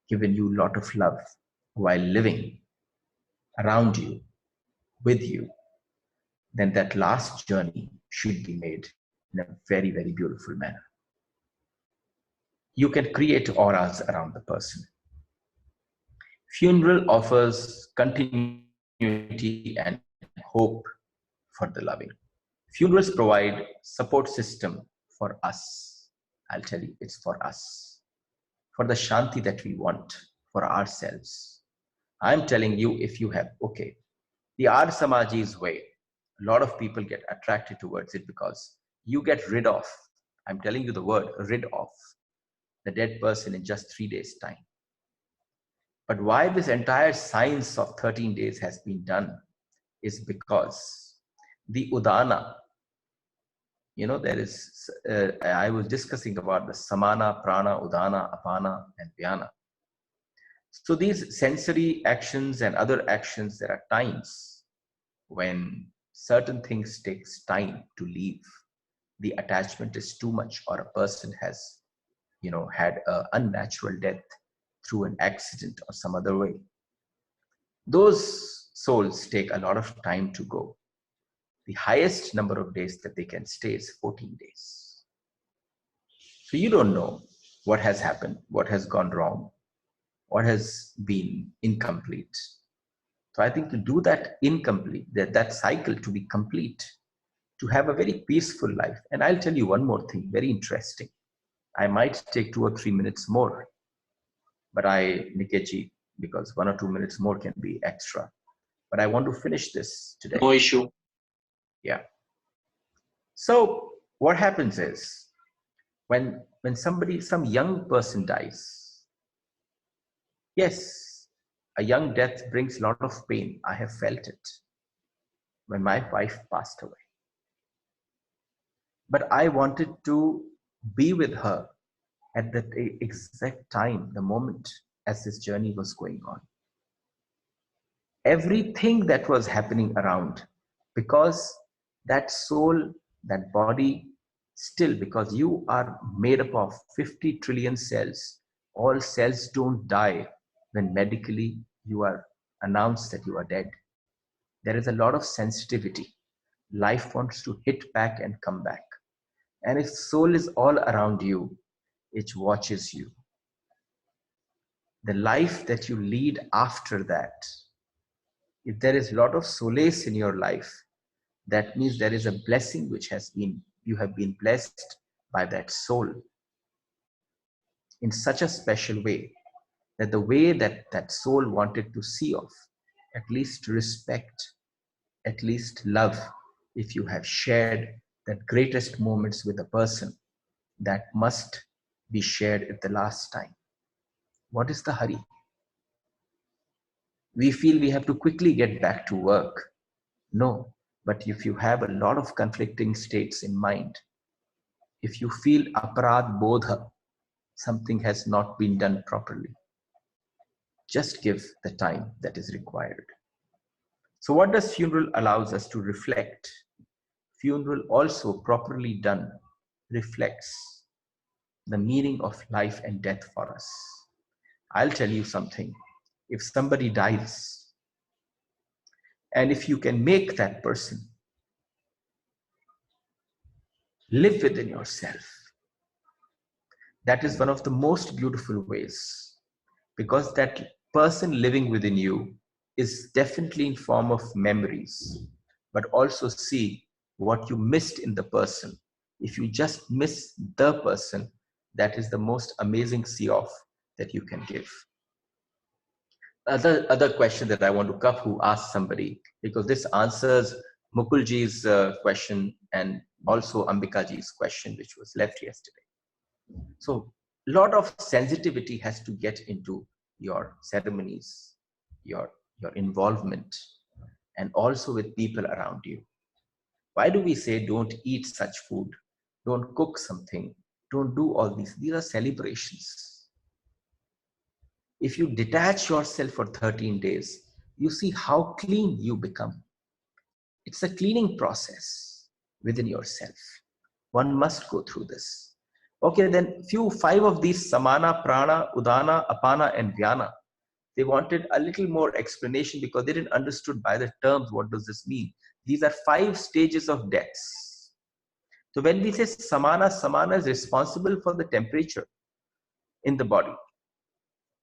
given you a lot of love while living around you, with you, then that last journey should be made in a very, very beautiful manner. You can create auras around the person. Funeral offers continuity and hope for the loving. Funerals provide support system for us. I'll tell you, it's for us, for the shanti that we want for ourselves. I'm telling you, if you have, okay, the Arya Samaji's way, a lot of people get attracted towards it because you get rid of, I'm telling you the word, rid of the dead person in just 3 days' time. But why this entire science of 13 days has been done is because the Udana, there is, I was discussing about the Samana, Prana, Udana, Apana, and Vyana. So these sensory actions and other actions, there are times when certain things takes time to leave. The attachment is too much, or a person has, had an unnatural death through an accident or some other way. Those souls take a lot of time to go. The highest number of days that they can stay is 14 days. So you don't know what has happened, what has gone wrong, what has been incomplete. So I think to do that incomplete, that cycle to be complete, to have a very peaceful life. And I'll tell you one more thing, very interesting. I might take 2 or 3 minutes more, but Nikechi, because 1 or 2 minutes more can be extra. But I want to finish this today. No issue. Yeah. So what happens is, when some young person dies, yes, a young death brings a lot of pain. I have felt it when my wife passed away. But I wanted to be with her at that exact time, the moment as this journey was going on. Everything that was happening around, because that soul, that body, still, because you are made up of 50 trillion cells, all cells don't die when medically you are announced that you are dead. There is a lot of sensitivity. Life wants to hit back and come back. And if soul is all around you, it watches you. The life that you lead after that, if there is a lot of solace in your life, that means there is a blessing which has been, you have been blessed by that soul in such a special way, that the way that that soul wanted to see of, at least respect, at least love, if you have shared that greatest moments with a person, that must be shared at the last time. What is the hurry? We feel we have to quickly get back to work. No, but if you have a lot of conflicting states in mind, if you feel aparad bodha, something has not been done properly, just give the time that is required. So what does funeral allows us to reflect? Funeral also properly done reflects the meaning of life and death for us. I'll tell you something. If somebody dies, and if you can make that person live within yourself, that is one of the most beautiful ways, because that person living within you is definitely in form of memories, but also see what you missed in the person. If you just miss the person, that is the most amazing see off that you can give. Other question that I want to cover, who asked somebody, because this answers Mukulji's question and also Ambikaji's question, which was left yesterday. So a lot of sensitivity has to get into your ceremonies, your involvement, and also with people around you. Why do we say don't eat such food, don't cook something, don't do all these? These are celebrations. If you detach yourself for 13 days, you see how clean you become. It's a cleaning process within yourself. One must go through this. Okay, then five of these samana, prana, udana, apana, and vyana. They wanted a little more explanation because they didn't understood by the terms what does this mean. These are 5 stages of deaths. So when we say samana, samana is responsible for the temperature in the body.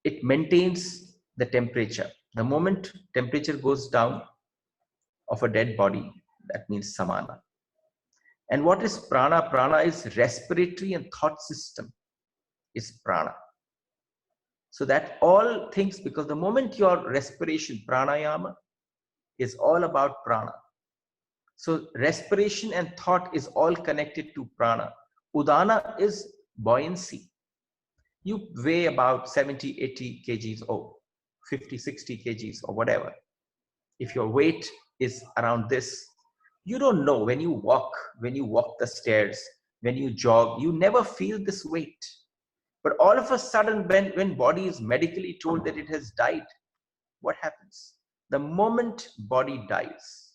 It maintains the temperature. The moment temperature goes down of a dead body, that means samana. And what is prana? Prana is respiratory and thought system is prana. So that all things, because the moment your respiration, pranayama, is all about prana. So respiration and thought is all connected to prana. Udana is buoyancy. You weigh about 70, 80 kgs or 50, 60 kgs or whatever. If your weight is around this, you don't know when you walk the stairs, when you jog, you never feel this weight. But all of a sudden, when body is medically told that it has died, what happens? The moment body dies,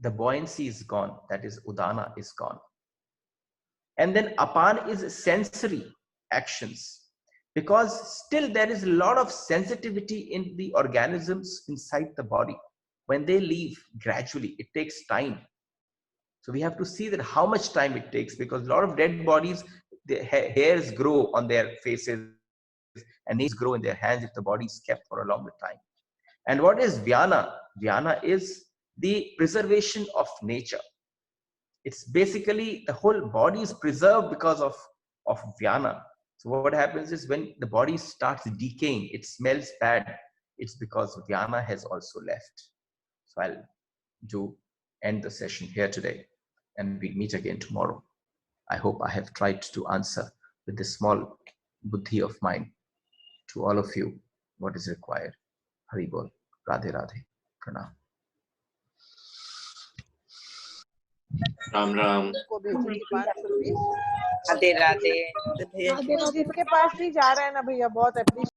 the buoyancy is gone. That is, udana is gone. And then apan is sensory actions, because still there is a lot of sensitivity in the organisms inside the body. When they leave gradually, it takes time. So we have to see that how much time it takes, because a lot of dead bodies, the hairs grow on their faces and nails grow in their hands if the body is kept for a longer time. And what is Vyana? Vyana is the preservation of nature. It's basically the whole body is preserved because of Vyana. So what happens is when the body starts decaying, it smells bad. It's because Vyana has also left. So I'll end the session here today, and we'll meet again tomorrow. I hope I have tried to answer with this small buddhi of mine to all of you what is required. Hari Bol. Radhe Radhe. Pranam. Ram Ram. For the Jyoti Park service. Radhe Radhe. जिसके पास भी जा रहा है ना भैया, बहुत appreciate